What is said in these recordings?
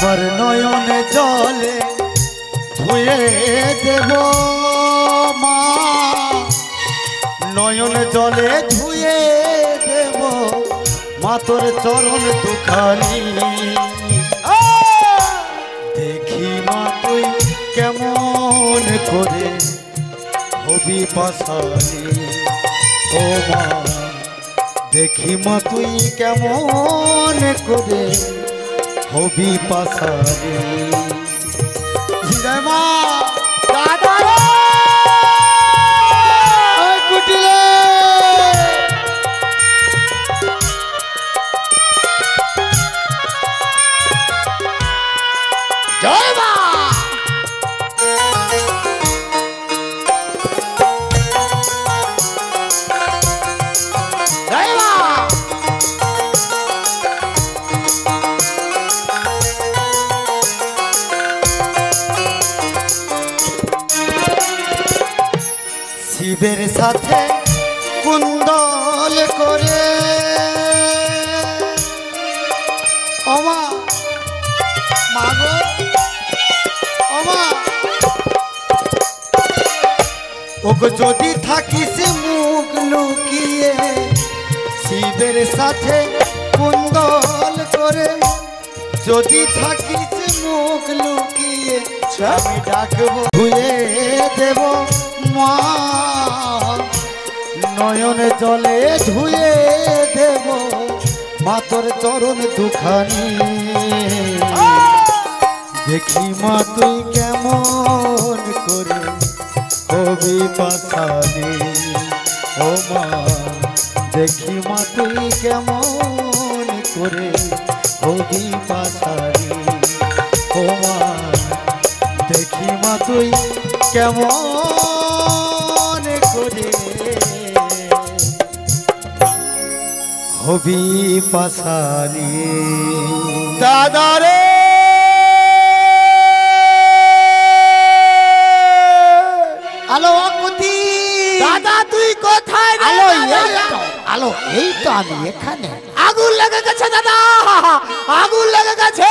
আমার নয়নে জলে ধুয়ে দেব মা, নয়নে জলে ধুয়ে দেব মা তোর চরণ দুখানি। দেখি মা তুই কেমন করে হবি পাশানি, ও মা দেখি মা তুই কেমন করে হবি পাশানি। জয় মা দাদা রে ওই কুটিলে জয় মা। জয় মা। শিবের সাথে কুন্দল করে ওমা মাগো ওমা ওগো যদি থাকিস মুখ লুকিয়ে শিবের সাথে কুন্দল করে, যদি থাকিস মুখ লুকিয়ে আমি ডাকবো ধুয়ে দেব মা, নয়নে জলে ধুয়ে দেব মা তোর চরণ দুখানি। দেখি মা তুই কেমন করে হবি পাশানি, ও মা দেখি মা তুই কেমন করে হবি পাশানি, ও মা দেখি মা তুই কেমন করে হবি পাশানি। দাদা রে আলো কুতি দাদা তুই কোথায় রে? আলো দাদা? এই তো, আলো এই তো আমি এখানে। আগুন লেগে গেছে দাদা, আগুন লেগে গেছে।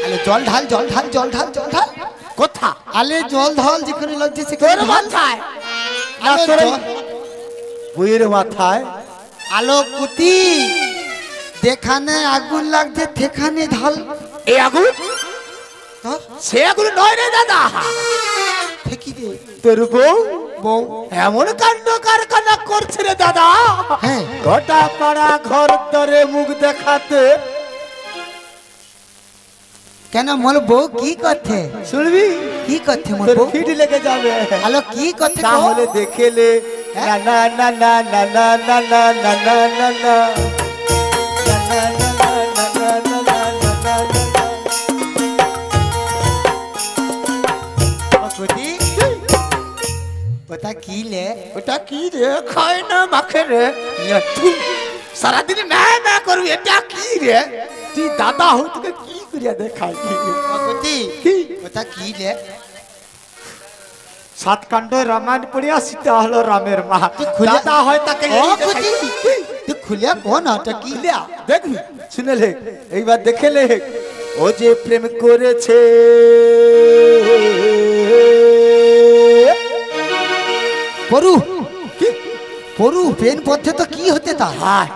আলে জল ঢাল জল ঢাল জল ঢাল জল ঢাল। কোথা? আলে জল ঢাল যেখানে লাগছে তোর সেখানে ঢাল। মাথায় না আলে তোর জল- বইয়ের মাথায়? আলো কুতি যেখানে আগুন লাগছে সেখানে ঢাল। এই আগুন সে আগুন নয় রে দাদা, ঠিকই রে তোর বউ বউ। এমন কাণ্ড কারখানা করছে রে দাদা, হ্যাঁ গোটা পাড়া ঘর ধরে মুখ দেখাতে। কেন মোর বউ কি করছে? শুনবি কি করছে মোর তোর বউ? ফিট লেগে যাবে। আলো কি করছে? তাহলে দেখেলে না না না না না না না না না না না না। ওটা কি লে? ওটা কি রে? খায় না মাখে রে, সারাদিন ম্যা ম্যা করবি। এটা কি রে? তুই দাদা হই, তোকে কি করিয়া দেখাই? ভগবতী কি? ওটা কি লে? সাত কাণ্ড রামায়ণ পড়িয়া সীতা হলো রামের মা। তুই খুলে- দাদা হয় তাকে এই ভগবতী দেখাই। তুই খুলিয়া কোন ওটা কি? লিয়া, দেখবি শুনে লে, এইবার দেখে লে। ও যে প্রেম করেছে পরু পরু পেন পথে তো কি হতে তা? হায়,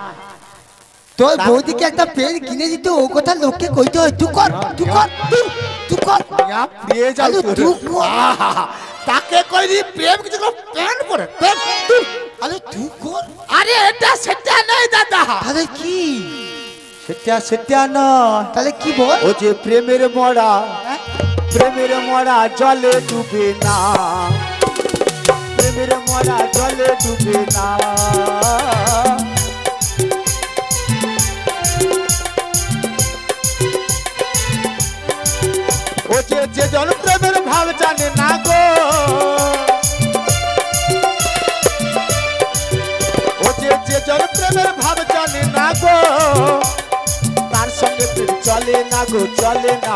তোর বৌদিকে একটা পেন কিনে দিতে ও কথা লোককে কইতে হয়। তুই কর তুই কর তুই কর। ইয়া প্রিয়ে যাও আলু, তোর। তুই কর। আহা, তাকে কই দি প্রেম কিছু প্যান্ট পরে প্যান্ট। আরে তুই কর। আরে এটা সেটা নয় দাদা, তাহলে কি? সেটা সেটা নয়। তাহলে কি বল? ও যে প্রেমের মরা, প্রেমের মরা জলে ডুবে না, প্রেমের মরা জলে ডুবে না। ও যে জন প্রেমের ভাব জানে না গো, ও যে জন প্রেমের ভাব জানে না গো, তার সঙ্গে প্রেম চলে না গো, চলে না।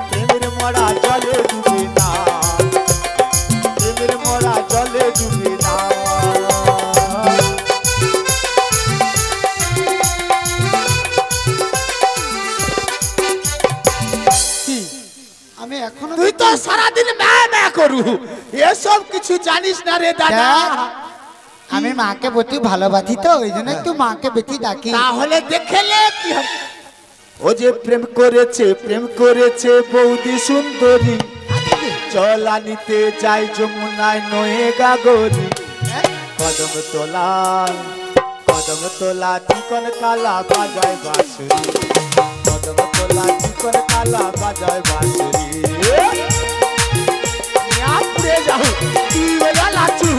প্রেমের মরা জলে ডুবে না, প্রেমের মরা জলে ডুবে না। এখনো তুই তো সারাদিন ম্যা করু, এসব কিছু জানিস না রে দাদা। আমি মাকে বেশি ভালোবাসি তো ওই জন্য একটু মাকে বেশি ডাকি। তাহলে দেখলে কি হবে? ও যে প্রেম করেছে বৌদি সুন্দরী, চলা নিতে যাই যমুনায় নয়ে গাগরি। কদম তোলা চিকন কালা বাজায় বাঁশুরি, কদম তোলা চিকন কালা বাজায় বাঁশুরি। পুড়ে যাও তুই ওলা লাচু।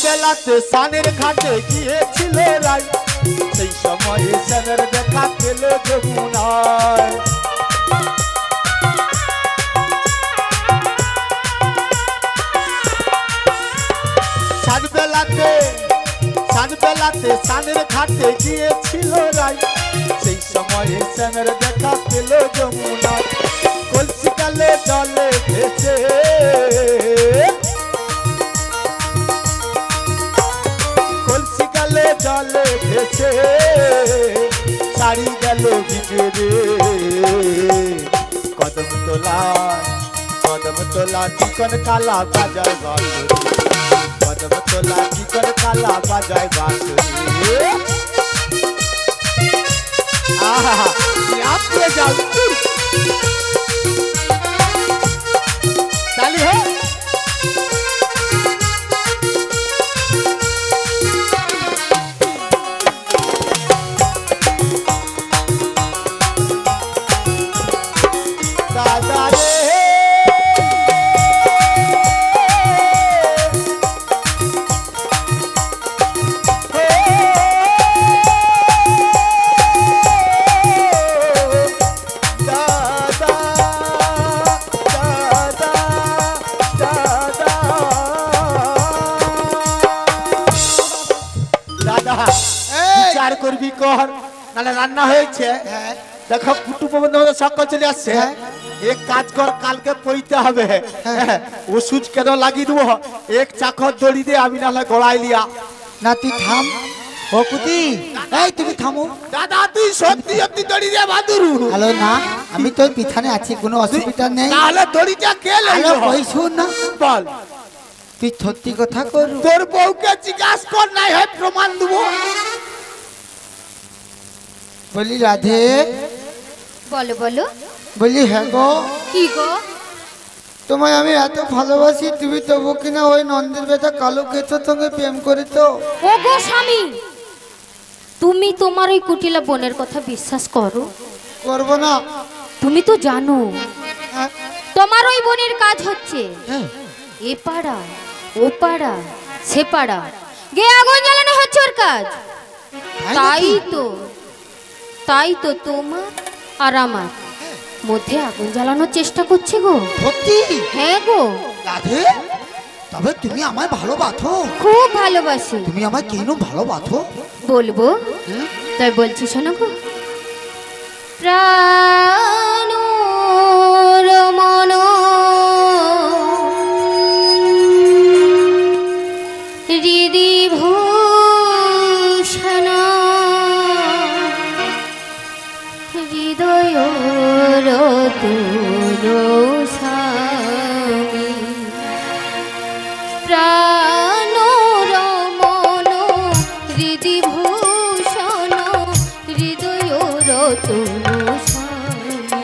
বেলাতে সানের ঘাটে গিয়েছিল রাই, সেই সময়ে শ্যামের দেখা পেল যমুনায়। সানবেলাতে সানের ঘাটে গিয়েছিল রাই, সেই সময়ে শ্যামের দেখা পেল যমুনায়। কলসি কালে জলে ভেসে, জলে ভেসে শাড়ি গেল ভিজে রে। কদম তোলা চিকন কালা বাজায় বাঁশুরি, কদম তোলা চিকন কালা বাজায় বাঁশুরি। আপনি যাও তালি হে। করবি কর নালে রান্না হয়েছে। দেখো কুটুম্ব বন্ধু সকল চলে আসছে। এক কাজ কর, কালকে পইতে হবে। ওষুধ কেন লাগিয়ে দেবো, এক চাকর দড়ি দিয়ে আমি নাহলে গড়াই লিয়া। না তুই থাম ও কুতি, এই তুমি থামো। দাদা তুই সত্যি সত্যি দড়ি দিয়ে বাঁধুরু। হ্যালো না, আমি তোর পিছনে আছি, কোনো অসুবিধা নেই। তাহলে দড়িটা কে হ্যালো কই শুন না, বল তুই সত্যি কথা কর। তোর বউকে জিজ্ঞাসা কর, নাই হয় প্রমাণ দেবো। বলি রাধে। বলো বলো। বলি হ্যাঁ গো। কি গো? তোমায় আমি এত ভালোবাসি, তুমি তবু কিনা ওই নন্দের বেটা কালো কেতোর সঙ্গে প্রেম করে তো। ও গো স্বামী, তুমি তোমার ওই কুটিলা বোনের কথা বিশ্বাস করো? করবো না। তুমি তো জানো হ্যাঁ। তোমার ওই বোনের কাজ হচ্ছে হ্যাঁ। এ পাড়া ও পাড়া সে পাড়া গে আগুন জ্বালানো হচ্ছে ওর কাজ। তাই তো তোমার আর আমার মধ্যে আগুন জ্বালানোর চেষ্টা করছে গো। সত্যি? হ্যাঁ গো। রাধে, তবে তুমি আমায় ভালোবাসো? খুব ভালোবাসি। তুমি আমায় কেন ভালোবাসো? বলবো, তাই বলছি শোনো গো। প্রাণ মন হৃদি ভূষণ হৃদয় স্বামী, প্রাণ মন হৃদি ভূষণ হৃদয় রতন স্বামী,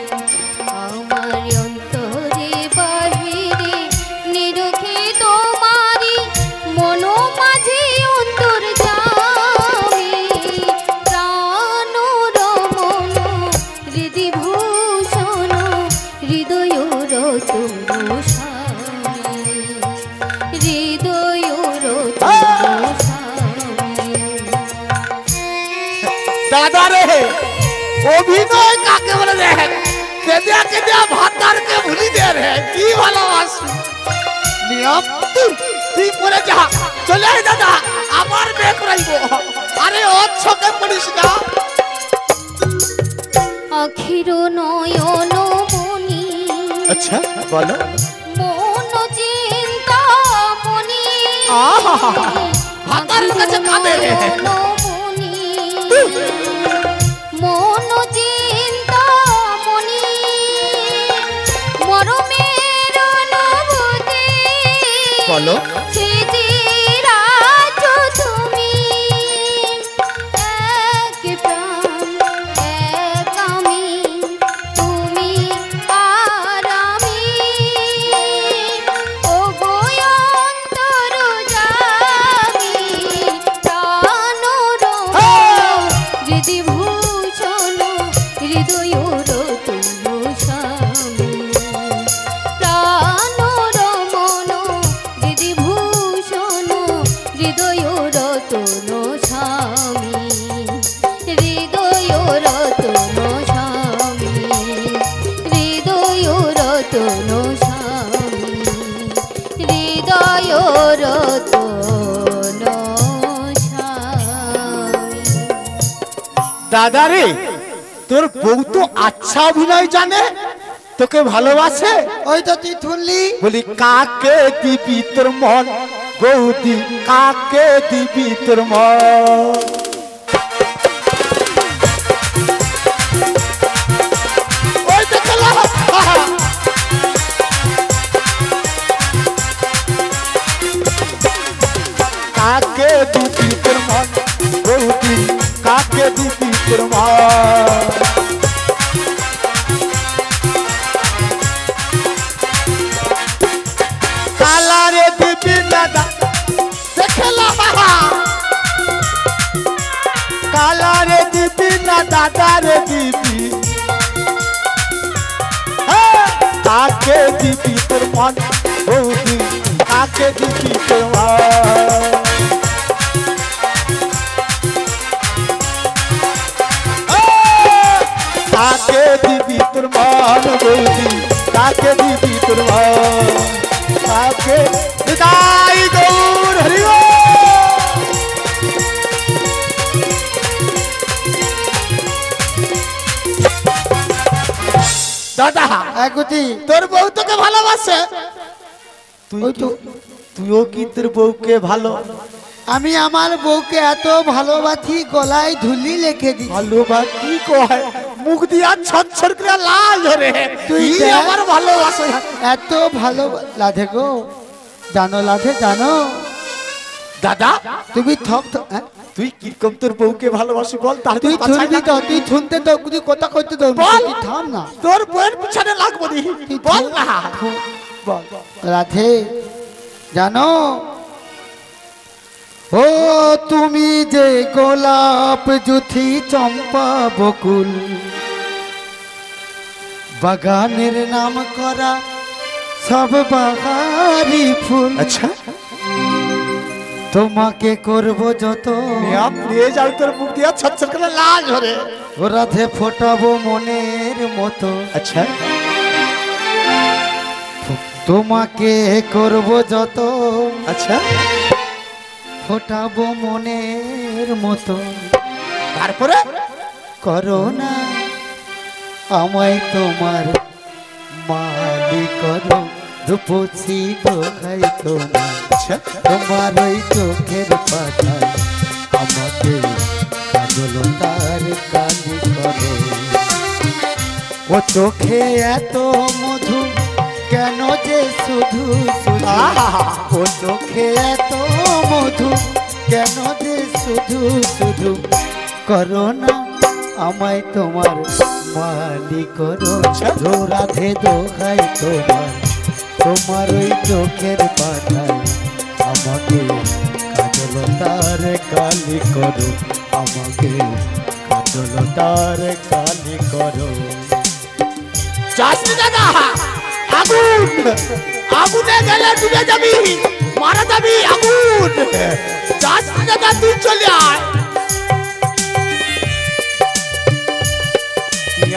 আমার অন্তরে বাহিরে নিরখে তোমারি মন মাঝে অন্তর যামি, প্রাণ মন হৃদি ভূষণ হৃদয় রতন স্বামী, হৃদয় রতন স্বামী। দাদা রে, অভিনয় কাকে বলে রে? কেদিয়া কেদিয়া ভাতারকে ভুলি দে রে, কি ভালোবাসি। নিয়ম তুই পরে যা, চলে আয় দাদা, আমার মেয়ে করাইব। আরে ওর ছকে পড়িস না। আখির নয়ন মনি, আচ্ছা বলো। মন চিন্তা মনি, ভাতার কাছে কাঁদে মন চিন্তা মনি মরমের অনুভূতি বলো তুমি এক প্রাণ এক আমি তুমি আর আমি ও গোয়ন্তর জামি প্রাণর হৃদি ভূষণ হৃদয়র তুম স্বামী প্রাণর মন হৃদি ভূষণ হৃদয়র তুম স্বামী হৃদয়র তুম স্বামী হৃদয়র তুম স্বামী হৃদয়র তুম স্বামী। দাদা রে, তোর বউ তো আচ্ছা অভিনয় জানে, তোকে ভালোবাসে। ওই তো তুই শুনলি। বলি কাকে দিবি তোর মন বৌদি, কাকে দিবি তোর মন? ওই তো চলো। কাকে দিবি তোর মন বৌদি, কাকে দিবি তোর মন? কালারে দিবি দাদা দেখলা, কালারে দিবি না দাদারে দিবি, কাকে দিবি তোর মন বৌদি, কাকে দিবি তোর মন? কাকে দিবি তোর মন বৌদি, কাকে দিবি তোর মন? কাকে বিদায় গৌর হরি ও। দাদা এগুতি তোর বউ তোকে ভালোবাসে, ওই তো তুইও কি তোর বউকে ভালো? আমি আমার বউকে এত ভালোবাসি, গলায় ধুলি লিখে দিই। ভালোবাস কি কয়, মুখ দিয়া ছটছট করে লাল ধরে, তুই তুই দেখ। আমার ভালোবাসা। এত ভালো লাধে গো, জানো লাধে জানো? দাদা তুমি থপ হ্যাঁ? তুই কিরকম তোর বউকে ভালোবাসি বল, তাহলে তুই পাছায় শুনবি লাগ- তো, তুই শুনতে তো তুই কথা কইতে তো বল। তুই থাম না। তোর বউয়ের পিছনে লাগবো নি, তুই বল থাম। না। বল রাধে জানো, ও তুমি যে গোলাপ জুথি চম্পা বকুল বাগানের নাম করা সব বাহারি ফুল, আচ্ছা তোমাকে করব যত নিয়ে যাও, তোর মুখ দিয়া ছটছট করে লাল ধরে। ও রাধে ফোটাবো মনের মতো, আচ্ছা তোমাকে করব যত আচ্ছা ফোটাবো মনের মতো, তারপরে করো না আমায় তোমার মালিক করো, রূপসী দোহাই তোমার, আচ্ছা তোমার ওই চোখের পাতায় আমাকে কাজল তার কালি করো, ও চোখে এত মধু কেন যে শুধু শুধু, ও চোখে এত মধু কেন যে শুধু শুধু, করো না আমায় তোমার মালিক করো, রাধে দোহাই তোমার, তোমার ওই চোখের পাতায় আমাকে কাজল তার কালি করো, আমাকে কাজল তার কালি করো। যাসনি দাদা, আগুন আগুনে গেলে ডুবে যাবি, মারা যাবি, আগুন। যাসনি দাদা, তুই চলে আয়।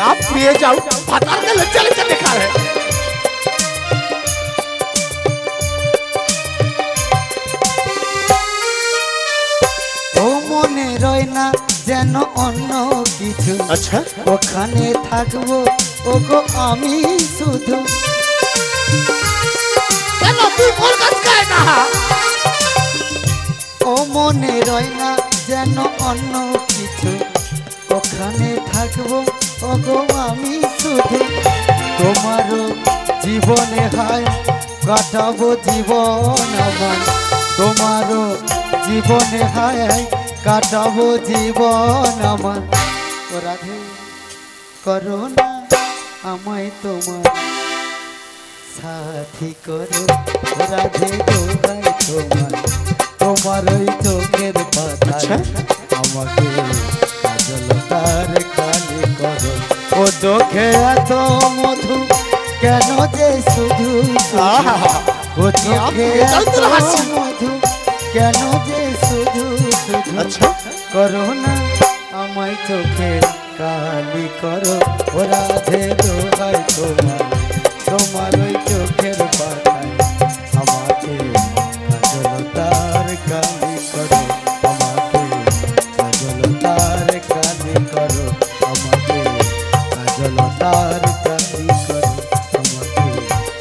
आप प्रिय जाओ, भातार के लज्जा लज्जा देखा है। ও মনে রয় না যেন অন্য কিছু, अच्छा ওখানে থাকবো ওগো আমি শুধু, चलो तू मोर कस का है ना, মনে রয় না যেন অন্য কিছু, ওখানে থাকবো ওগো আমি শুধু। তোমারও জীবনে হায় কাটাবো জীবন আমার, তোমারও জীবনে হায় কাটাবো জীবন আমার। ও রাধে করো না আমায় তোমার সাথী করো, ও রাধে দোহাই তোমার, তোমার ওই চোখের পাতায় আমাকে কাজলতার কালি করো। ও চোখে এত মধু কেন যে শুধু, ও চোখে এত মধু কেন যে শুধু শুধু, করো না আমায় চোখে কালি করো। ও রাধে দোহাই তোমার, তোমার ওই চোখের পাতায় আমাকে কাজলতার কালি করো, আমাকে কাজলতার কালি করো, আমাকে কাজলতার কালি করো, আমাকে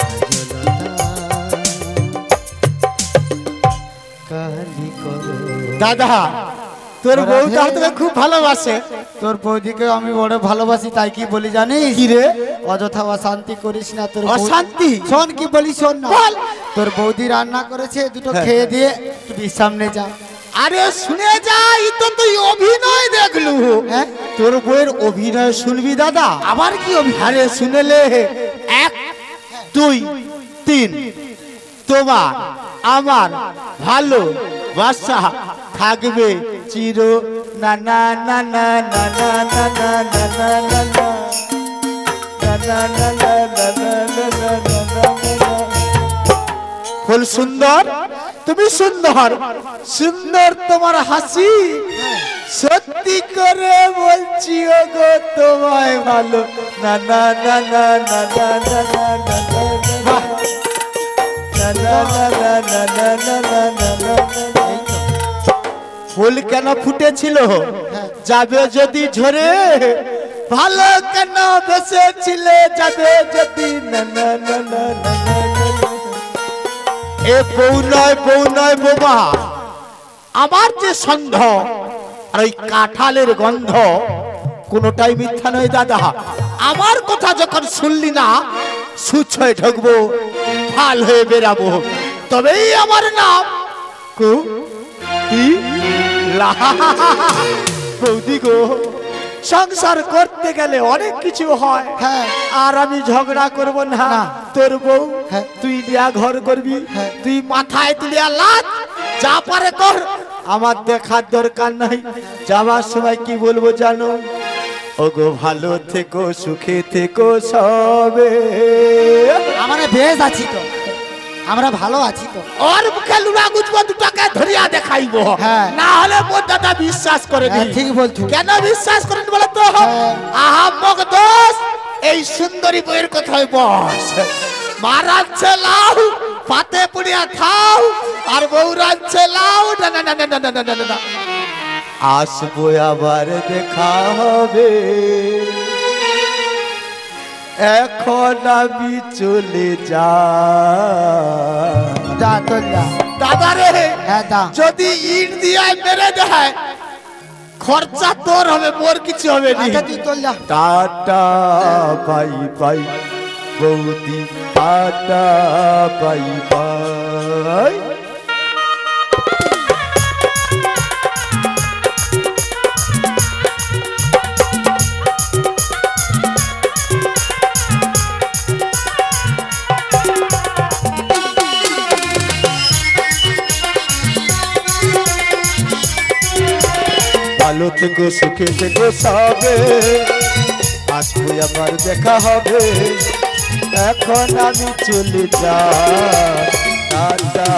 কাজলতার কালি করো। দাদা তোর বউ তাহলে তোকে খুব ভালোবাসে। তোর বৌদিকে আমি বড় ভালোবাসি, তাই কি বলি জানিস? কি রে? অযথা অশান্তি করিস না। তোর অশান্তি? শোন কি বলি, শোন না। তোর বৌদি রান্না করেছে, দুটো খেয়ে দিয়ে একটু বিশ্রাম নে যা। আরে শুনে যা, ই তো তুই অভিনয় দেখলু। হ্যাঁ তোর বউয়ের অভিনয় শুনবি দাদা? আবার কি অভিনয়? আরে শুনেলে 1 2 3 তোমার আমার ভালো বাসা থাকবে চির না না না না না না না না না না না না না না না না। ফুল সুন্দর, তুমি সুন্দর, সুন্দর তোমার হাসি, সত্যি করে বলছি ওগো তোমায় ভালো না না না না না না না না না না। ফুল কেন ফুটেছিল যাবে যদি ঝরে, ভালো কেন বেসেছিলে যাবে যদি না না না না না না। এ বউ নয় বোমা, আমার যে সন্দেহ আর ওই কাঁঠালের গন্ধ কোনোটাই মিথ্যা নয় দাদা। আমার কথা যখন শুনলি না, সুচ হয়ে ঢুকবো, ফাল হয়ে বেরাবো, তবেই আমার নাম বৌদি গো। সংসার করতে গেলে অনেক কিছু হয়, হ্যাঁ আর আমি ঝগড়া করব না। তোর বউ তুই লিয়া ঘর করবি, তুই মাথায় তুলিয়া লাত যা পারে কর, আমার দেখার দরকার নাই। যাবার সময় কি বলবো জানো? ওগো ভালো থেকো, সুখে থেকো সবে। আমরা বেশ আছি তো, আমরা ভালো আছি তো। ওর মুখে লুড়া গুজবো, দুটাকে ধরিয়া দেখাইবো, না হলে মোর দাদা বিশ্বাস করে নি। ঠিক বলছো। কেন বিশ্বাস করেন বলে তো? আহা মগ দোষ, এই সুন্দরী বইয়ের কথায় বস। মা রাঁধছে লাউ, পাতে পুড়িয়া খাও, আর বউ রাঁধছে লাউ। না না না না না না না না, আসবো আবার দেখা হবে, এখন আমি চলে যা। দাদা রে, যদি ইট দিয়ে মেরে দেয়, খরচা তোর হবে, মোর কিছু হবে না। টাটা বাই বাই বৌদি, টাটা বাই বাই। ভালো থেকো, সুখে থেকো সবে, আসবো আবার দেখা হবে, এখন আমি চলে যাই। Tata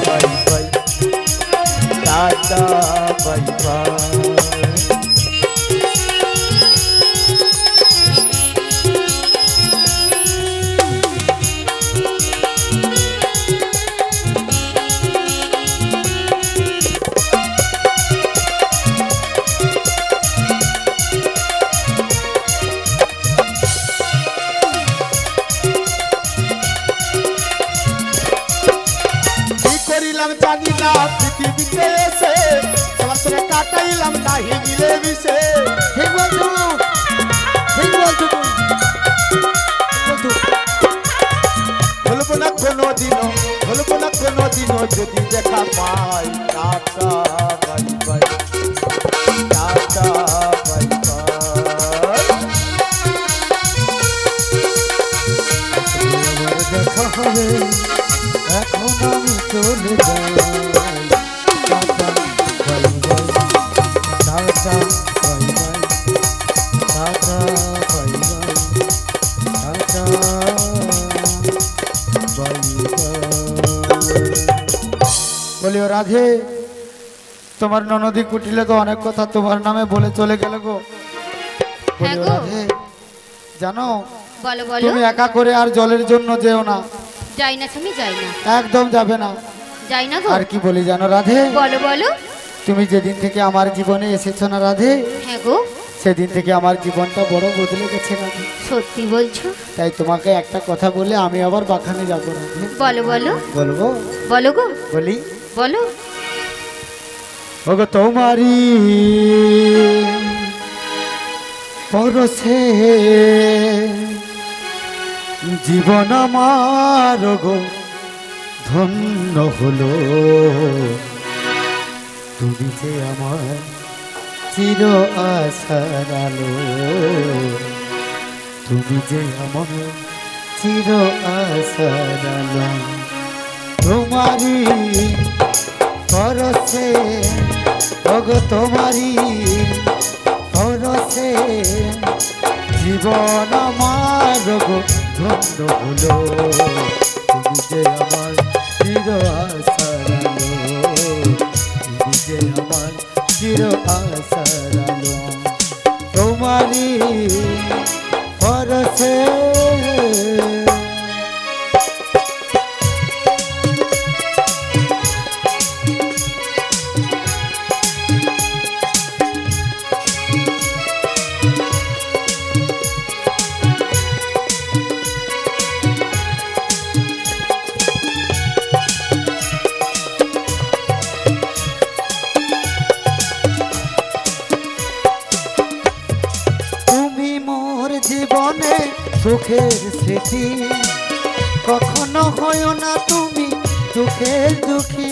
bye bye, tata bye by. ছিলাম জানি না পৃথিবীতে এসে সবার সঙ্গে কাটাইলাম নাহি মিলে মিশে। ঠিক বলছো, ঠিক বলছো তুমি। বলবো না কোনোদিনও, বলবো না কোনোদিনও যদি দেখা পাই। Tata bye bye, tata bye bye. দেখা হবে এখন আমি চলে যাই। Tata bye bye, tata bye bye, tata bye bye, tata bye bye. বলিও রাধে, তোমার ননদি কুটিলে তো অনেক কথা তোমার নামে বলে চলে গেল গো। হ্যাঁ বলিও গো। রাধে, জানো বলো বলো। তুমি একা করে আর জলের জন্য যেও না, যাই না স্বামী, যাই না, একদম যাবে না। যাই না গো। আর কি বলি জানো রাধে, বলো বলো। তুমি যেদিন থেকে আমার জীবনে এসেছো না রাধে, হ্যাঁ গো। সেদিন থেকে আমার জীবনটা বড় বদলে গেছে রাধে। সত্যি বলছো? তাই তোমাকে একটা কথা বলে আমি আবার বাগানে যাবো রাধে। বলো বলো। বলবো? বলো গো। বলি? বলো। ওগো তোমারি পরশে জীবন আমার গো ধন্য হলো। তুমি যে আমার চির আশার আলো, তুমি যে আমার চির আশার আলো। তোমারি পরশে ওগো তোমারি পরশে জীবন আমার গো ধন্য হলো। তুমি যে আমার চির আশার আলো, তুমি যে আমার চির আশার আলো। তোমারি পরশে জীবনে সুখের স্মৃতি, কখনো হয় না তুমি দুঃখের দুঃখী।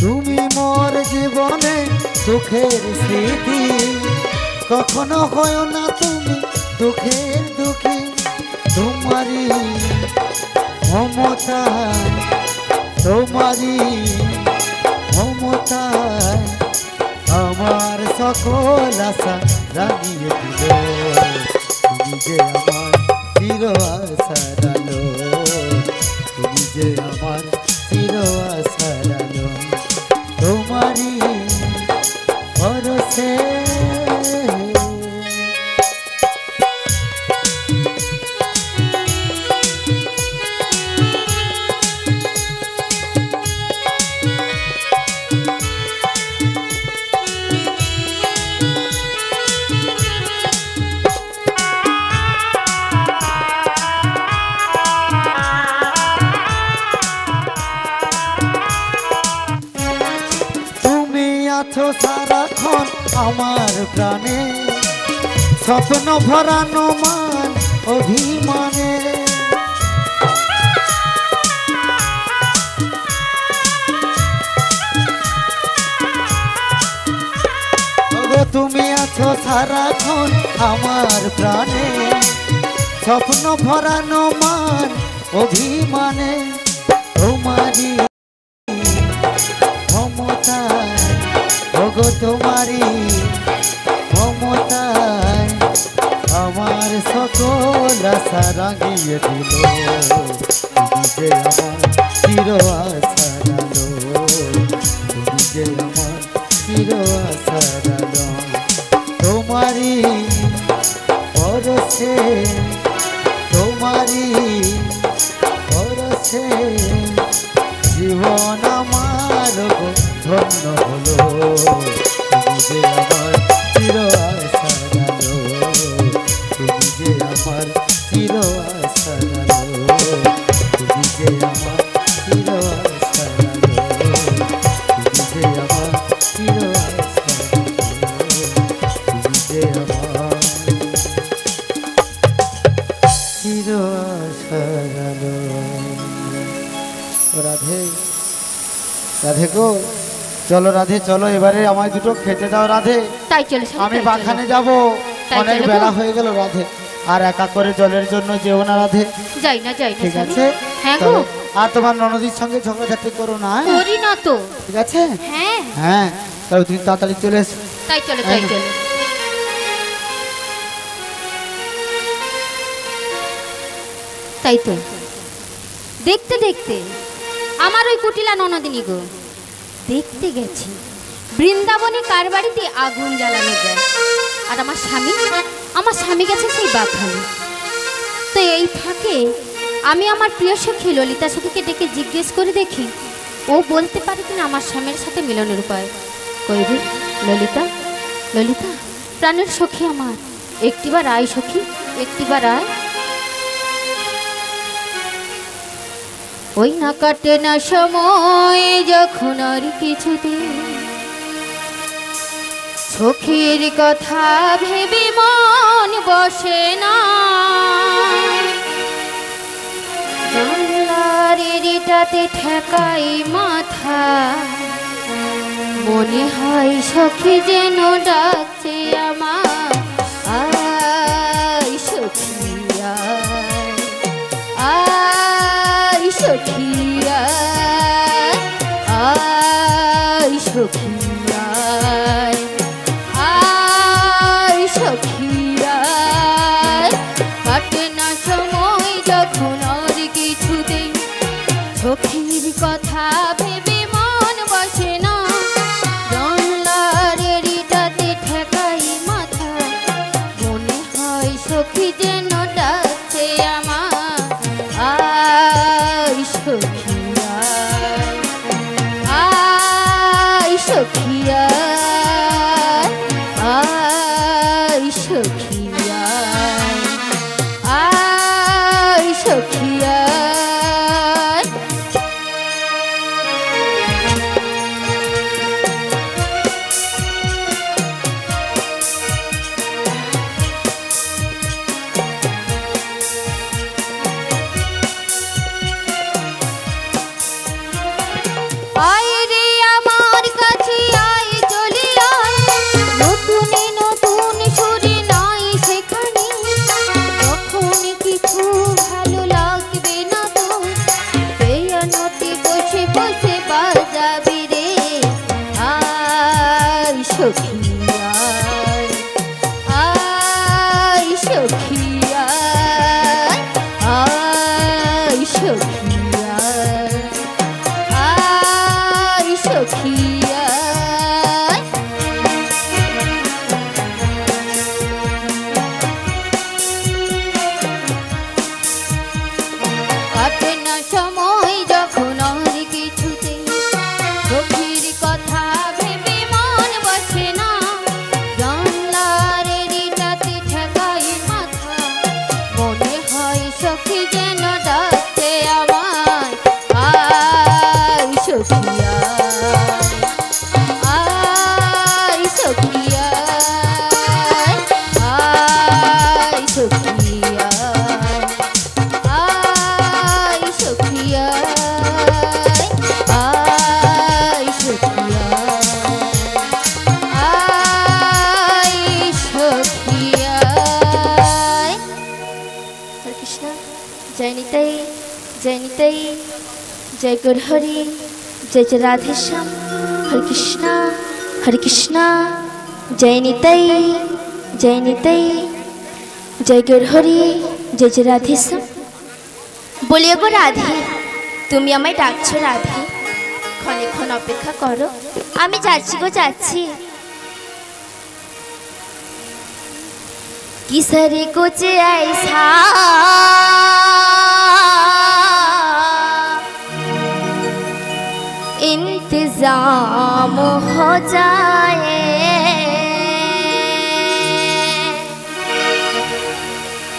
তুমি মোর জীবনে সুখের স্মৃতি, কখনো হয় না তুমি দুঃখের দুঃখী। তোমারি মমতা, তোমারি মমতায় আমার সকল আশা রাঙিয়ে দিল। তুমি যে আমার চির আশার আলো, তুমি যে আমার চির আশার আলো। তোমারি পরশে সারাক্ষণ আমার প্রাণে, স্বপ্ন ভরানো মান অভিমানে। তুমি আছো সারাক্ষণ আমার প্রাণে, স্বপ্ন ভরানো মান অভিমানে। তোমারি মমতায় ওগো তোমারি মমতায় আমার সকল আশা রাঙিয়ে দিল। তুমি যে আমার চির আশার আলো, তুমি যে আমার চির আশার আলো। তোমারি পরশে, তোমারি পরশে জীবন আমার ধন্য হলো। তুমি যে আমার চির আশার আলো, রাধে গো, চলো রাধে চলো, এবারে আমায় দুটো খেতে দাও রাধে। তাই চলো, আমি বাগানে যাব, অনেক চলো। বেলা হয়ে গেল রাধে। আর একা করে জলের জন্য যেও না রাধে। যাই না যাই না ঠিক স্বামী। আছে? হ্যাঁ গো, তবে আর তোমার ননদির সঙ্গে ঝগড়াঝাটি করো না, হ্যাঁ? করি না তো। ঠিক আছে? হ্যাঁ হ্যাঁ, তবে তুমি তাড়াতাড়ি চলে এসো। তাই চলো তাই চলো। তাই তো দেখতে দেখতে আমার ওই কুটিলা ননদিনী গো, দেখতে গেছি বৃন্দাবনে কার বাড়িতে আগুন জ্বালানো যায়, আর আমার স্বামী গেছে সেই বাগানে। তো এই ফাঁকে আমি আমার প্রিয় সখী ললিতা সখীকে ডেকে জিজ্ঞেস করে দেখি ও বলতে পারে কিনা আমার স্বামীর সাথে মিলনের উপায়। কই রে ললিতা, ললিতা প্রাণের সখী আমার, একটিবার আয় সখী, একটিবার আয়। ওই না কাটে না সময় যখন আর কিছুদিন, সখীর কথা ভেবে মন বসে না, জানলারেটাতে ঠেকাই মাথা, মনে হয় সখী যেন ডাকছে আমার, আয় সখী আয়, আয় সখী আয়, আয় সখী আয়, আয় সখী আয়। কাটে না সময় যখন আর কিছুতে, সখীর কথা ভেবে মন বসে না, জানলারেটাতে ঠেকাই মাথা, মনে হয় সখী যেন ডাকছে আমার, আয় সখী আয়, আয় সখী আয়, আয় সখী আয়, আয় সখী আয়। আয় রে আমার কাছে আয়, চলে আয়, নতুনে নতুন সুরে নাই সেখানে, যখন কিছু ভালো লাগবে না তো, পিয়ানোতে বসে বসে বাজাবি রে, আয় সখী আয়, আয় সখী আয়, আয় সখী আয়, আয় সখী আয়। কাটে না সময় যখন আর কিছুতে, সখীর কথা ভেবে মন বসে না, জানলারেটাতে ঠেকাই মাথা, মনে হয় সখী যেন ডাকছে আমায়, আয় সখী আয়, আয় সখী আয়, আয় সখী আয়, আয় সখী আয়, আয় সখী আয়, আয় সখী আয়। হরে কৃষ্ণ, জয় নিতাই, জয় নিতাই, জয় গৌরহরি, জয় জয় রাধেশ্যাম। হরে কৃষ্ণ, হরে কৃষ্ণ, জয় নিতাই, জয় নিতাই, জয় গৌরহরি, জয় জয় রাধেশ্যাম। বলিও গো রাধে, তুমি আমায় ডাকছো রাধে, ক্ষণেক্ষণ অপেক্ষা করো, আমি যাচ্ছি গো যাচ্ছি। किसरे कुछ ऐसा इंतजाम हो जाए,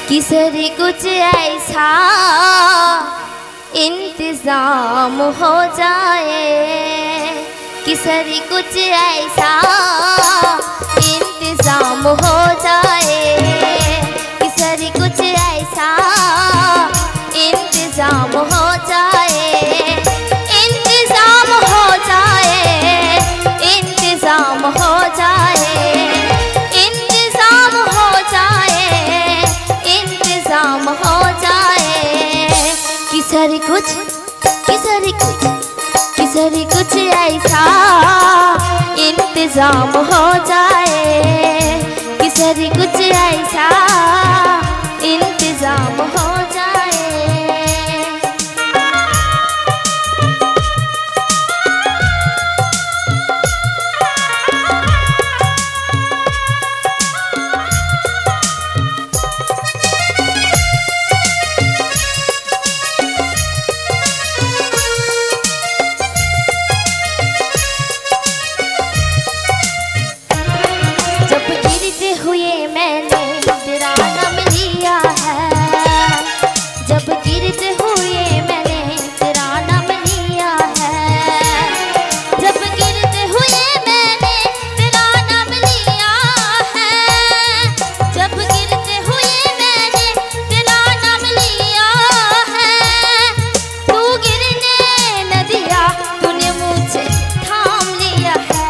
किसरे कुछ ऐसा इंतजाम हो जाए, किसरे कुछ ऐसा इंतजाम हो जाए, किसरे कुछ ऐसा इंतजाम हो जाए, इंतजाम हो जाए। इंतजाम हो जाए, किसरी कुछ ऐसा इंतजाम हो जाए। जब गिरते हुए मैंने तेरा नाम लिया है, जब गिरते हुए मैंने तेरा नाम लिया है, जब गिरते हुए मैंने तेरा नाम लिया है, जब गिरते हुए मैंने तेरा नाम लिया है, तू गिरने न दिया, तूने मुझे थाम लिया है,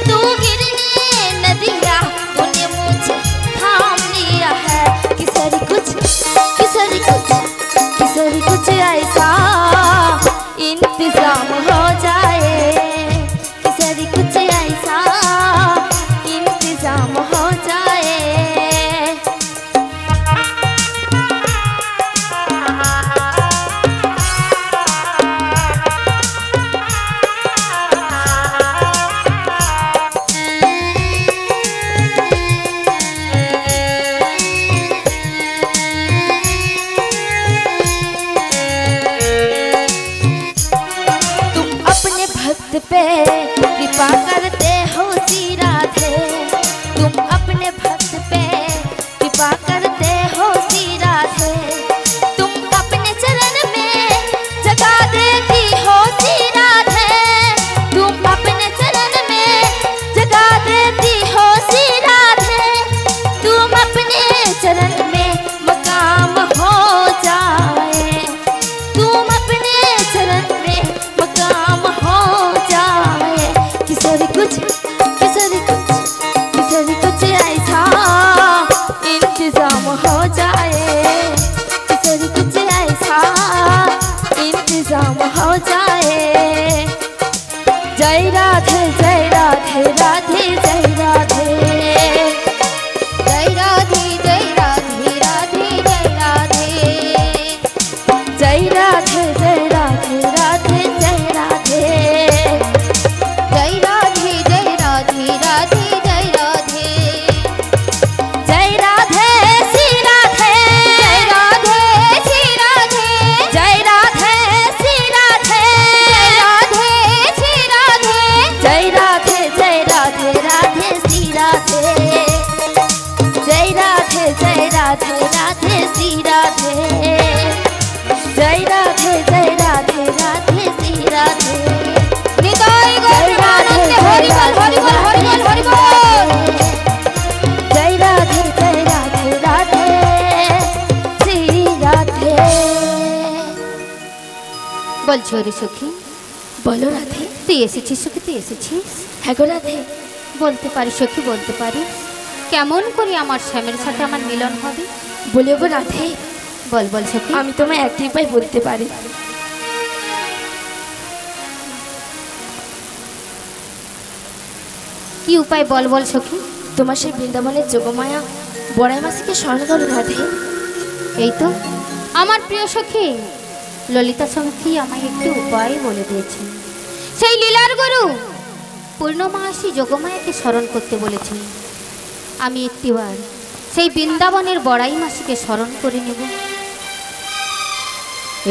तू गिरने न दिया, तूने मुझे थाम लिया है। किसरी कुछ ऐसा इंतजाम हो जाए, किसरी कुछ ऐसा इंतजाम हो जाए। तुम अपने भक्त पे कृपा करते हो श्री राधे, तुम अपने भक्त पे कृपा करते हो श्री राधे, तुम अपने चरण में जगा देती हो श्री राधे, तुम अपने चरण में जगा देती हो श्री राधे, तुम अपने चरण में मकाम हो जाए, तुम अपने चरण में मकाम हो जाए। किसरी कुछ ऐसा इंतजाम हो जाए, किसरी कुछ ऐसा इंतजाम हो जाए। जय राधे जय राधे राधे जय राधे, जय राधे जय राधे राधे जय राधे, जय राधे जय राधे राधे जय राधे, जय राधे जय राधे राधे जय राधे, जय राधे श्री राधे, जय राधे श्री राधे, जय राधे श्री राधे, जय राधे श्री राधे, जय राधे राधे श्री राधे, जय राधे राधे श्री राधे, जय राधे राधे श्री राधे। निताई गौर प्रेमानंद हरि बोल हरि बोल हरि बोल हरि बोल। जय राधे राधे श्री राधे। বলছো রে সখী, বলো রাধে। তুই এসেছিস সখী, তুই এসেছিস? হ্যাঁ গো রাধে। বলতে পারি সখী, বলতে পারি কেমন করে আমার স্বামীর সাথে আমার মিলন হবে? বলে গো রাধে। বল বল সখী। আমি তোমায় একটি উপায় বলতে পারি। কি উপায় বল বল সখী। তোমার সেই বৃন্দাবনের যোগমায়া বড়াই মাসিকে স্মরণ করো রাধে। এই তো আমার প্রিয় সখী ললিতা সখী আমায় একটি উপায় বলে দিয়েছে। সেই লীলার গুরু পূর্ণমাসী যোগমায়াকে স্মরণ করতে বলেছেন। আমি একটিবার সেই বৃন্দাবনের বড়াই মাসিকে স্মরণ করে নেব।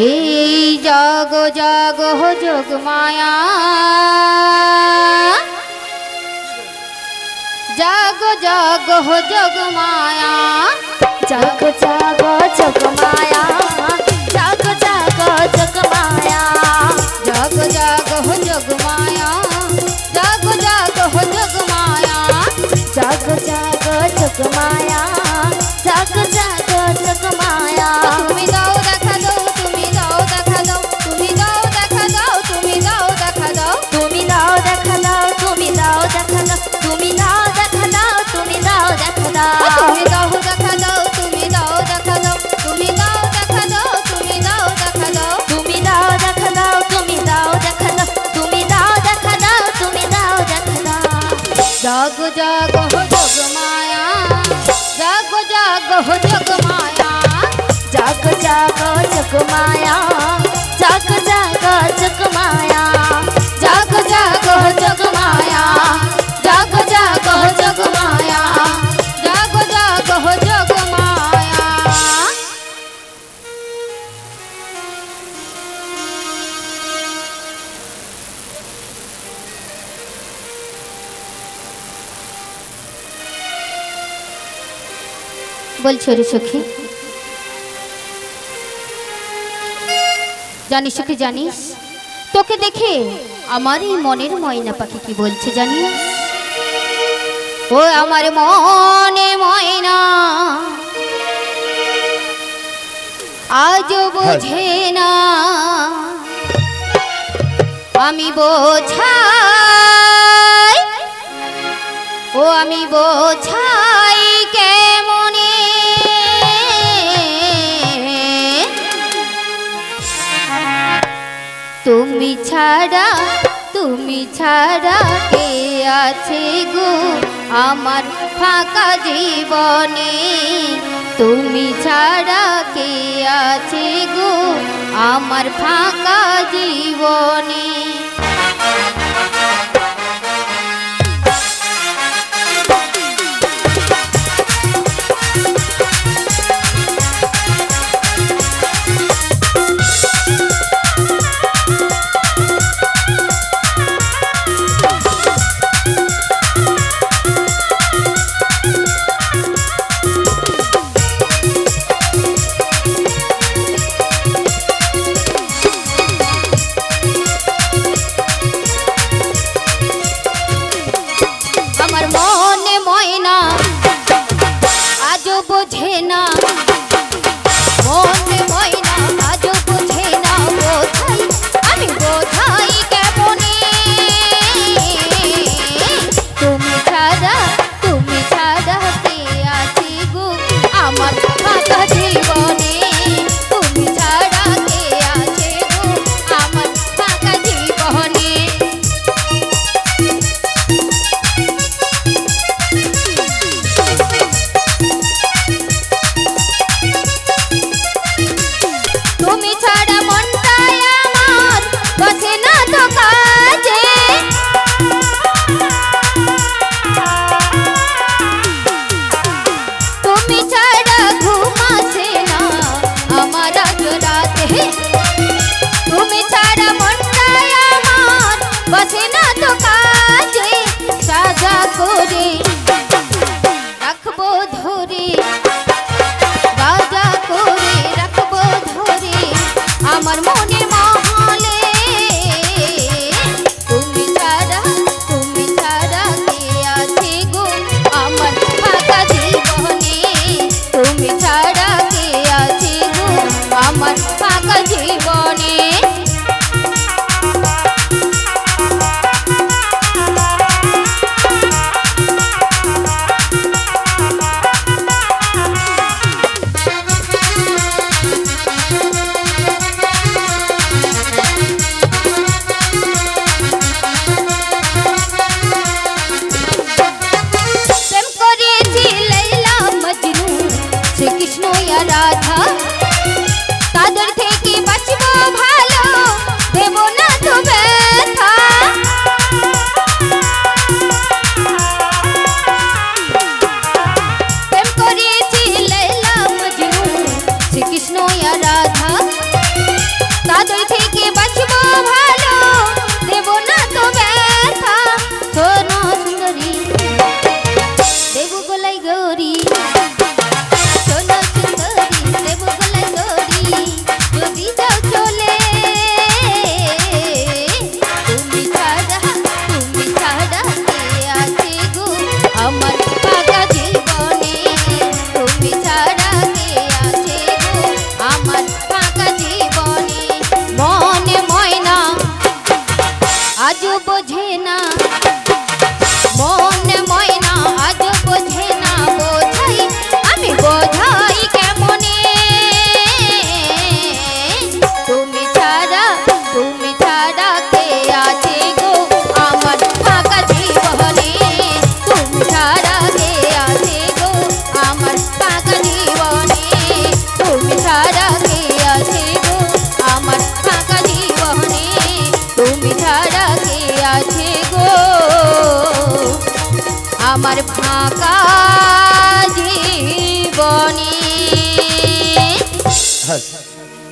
এই জাগ জাগ হো যোগমায়া, জাগ জাগ হো যোগমায়া, জাগ জাগ যোগমায়া, জাগ জাগ যোগমায়া, জাগ জাগ হো যোগমায়া, জাগ জাগ হো যোগমায়া, জাগ জাগ যোগমায়া, জাগ জাগ যোগমায়া। তুমি দাও দেখা দাও, তুমি দাও দেখা দাও, তুমি দাও দেখা দাও, তুমি দাও দেখা দাও, তুমি দাও দেখা দাও, তুমি দাও দেখা দাও, তুমি দাও দেখা দাও, তুমি দাও দেখা দাও, তুমি দাও দেখা দাও, তুমি দাও দেখা দাও, তুমি দাও দেখা দাও, তুমি দাও দেখা দাও, তুমি দাও দেখা দাও, তুমি দাও দেখা দাও, তুমি দাও দেখা দাও, তুমি দাও দেখা দাও। जागो जागो हो जग माया, जागो जागो हो जग माया, जागो जागो जग माया, जागो जागो जग माया, जागो जागो हो जग माया, जागो जागो हो जग माया, जागो जागो हो जग माया। বলছো রে সখী, জানিস কি জানিস, তোকে দেখে আমার এই মনের ময়না পাখি কি বলছে জানিস? ও আমার মনে ময়না আজ বোঝে না, আমি বোঝাই, ও আমি বোঝাই কেমনে, তুমি ছাড়া কে আছে গো আমার ফাঁকা জীবনে, তুমি ছাড়া কে আছে গো আমার ফাঁকা জীবনে।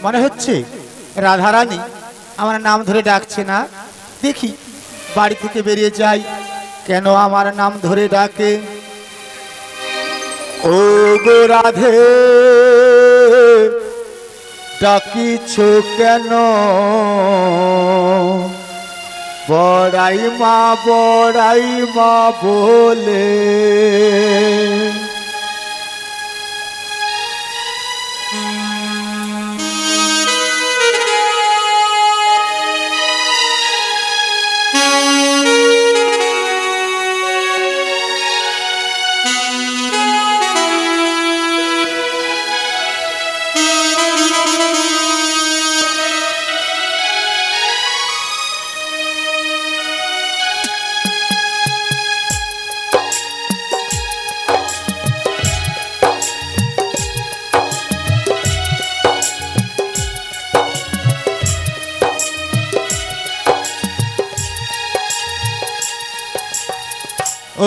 মনে হচ্ছে রাধারানী আমার নাম ধরে ডাকছে না। দেখি বাড়ি থেকে বেরিয়ে যাই, কেন আমার নাম ধরে ডাকে। ও গো রাধে ডাকিছ কেন, বড়াই মা বলে।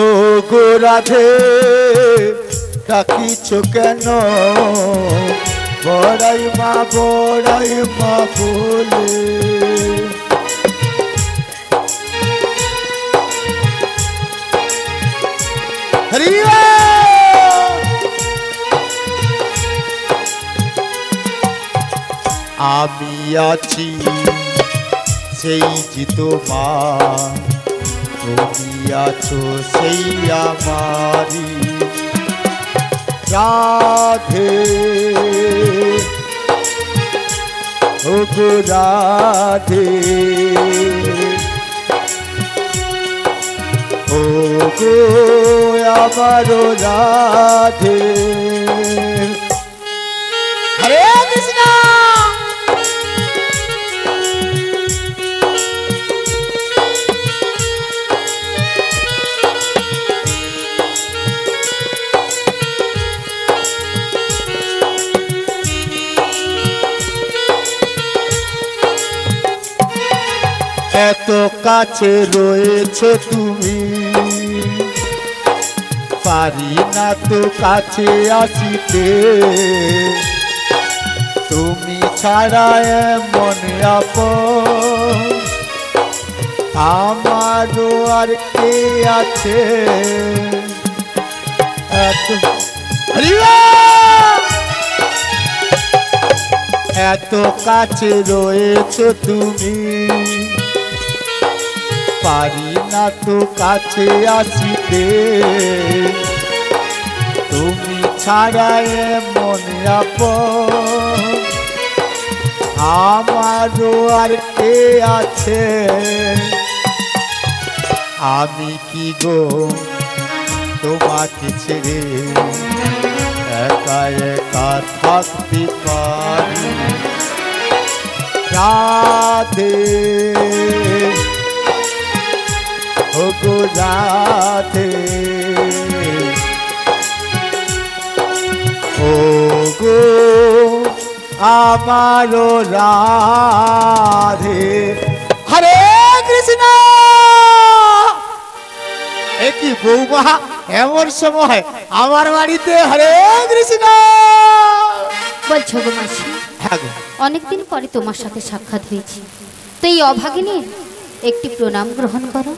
ও গো রাধে ডাকিছ কেন, বড়াই মা বলে। আমি আছি সেই জিত মা, তুমি আছো সেই আমারি রাধে। ও গো রাধে, ও গো আমার রাধে। হরে কৃষ্ণ। এত কাছে রয়েছে তুমি, পারি না তো কাছে আসিতে। তুমি ছাড়া এমন আপন আমারও আর কে আছে। এত কাছে রয়েছে তুমি, পারি না তো কাছে আসিতে। তুমি ছাড়া এমন আপন আমারও আর কে আছে। আমি কি গো তোমাকে ছেড়ে একা একা থাকতে পারি রাধে। ও গো রাধে, ও গো আমার রাধে। হরে কৃষ্ণ। একই বৌমা এমন সময় আমার বাড়িতে। হরে কৃষ্ণ। বলছো গো মাসি, হ্যাঁ গো, অনেকদিন পরে তোমার সাথে সাক্ষাৎ হয়েছে, তো এই অভাগিনীর একটি প্রণাম গ্রহণ করো।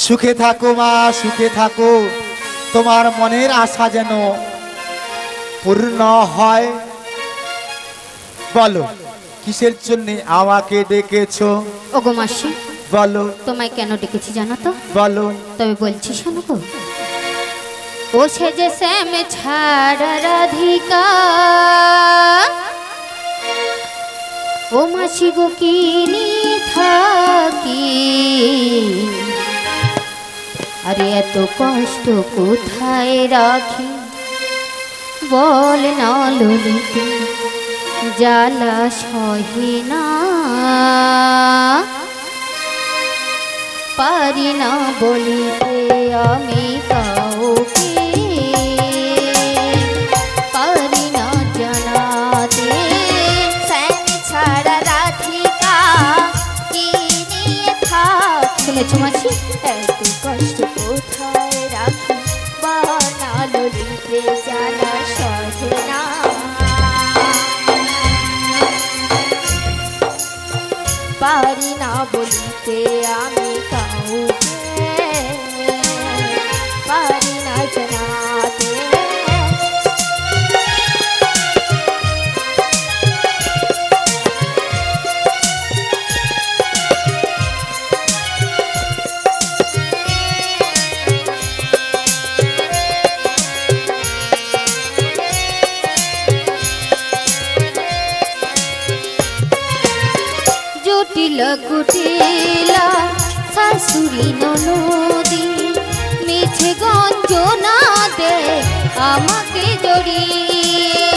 সুখে থাকো মা, সুখে থাকো। তোমার মনের আশা যেন পূর্ণ হয়। বলো কিসের জন্য আমাকে ডেকেছো? ওগো মাসি, বলো। তোমায় কেন ডেকেছি জানো তো? বলো। তবে বলছি শোনো গো। ও সে যে শ্যাম ছাড়া রাধিকা, ও মাসি গো কিনি থাকি, আরে এত কষ্ট কোথায় রাখি বল না ললিতে, জ্বালা সহে না পারি না বলিতে আমি কাউকে, পারি না জানাতে। শ্যাম ছাড়া রাধিকা কি নিয়ে থাক, শুনেছো মাসি? এত কষ্ট কোথায় রাখি বানালো লিখে জানা সহে না। জটিল কুটিলা শাশুড়ি ননদি মিছে গঞ্জনা দে আমাকে জড়িয়ে।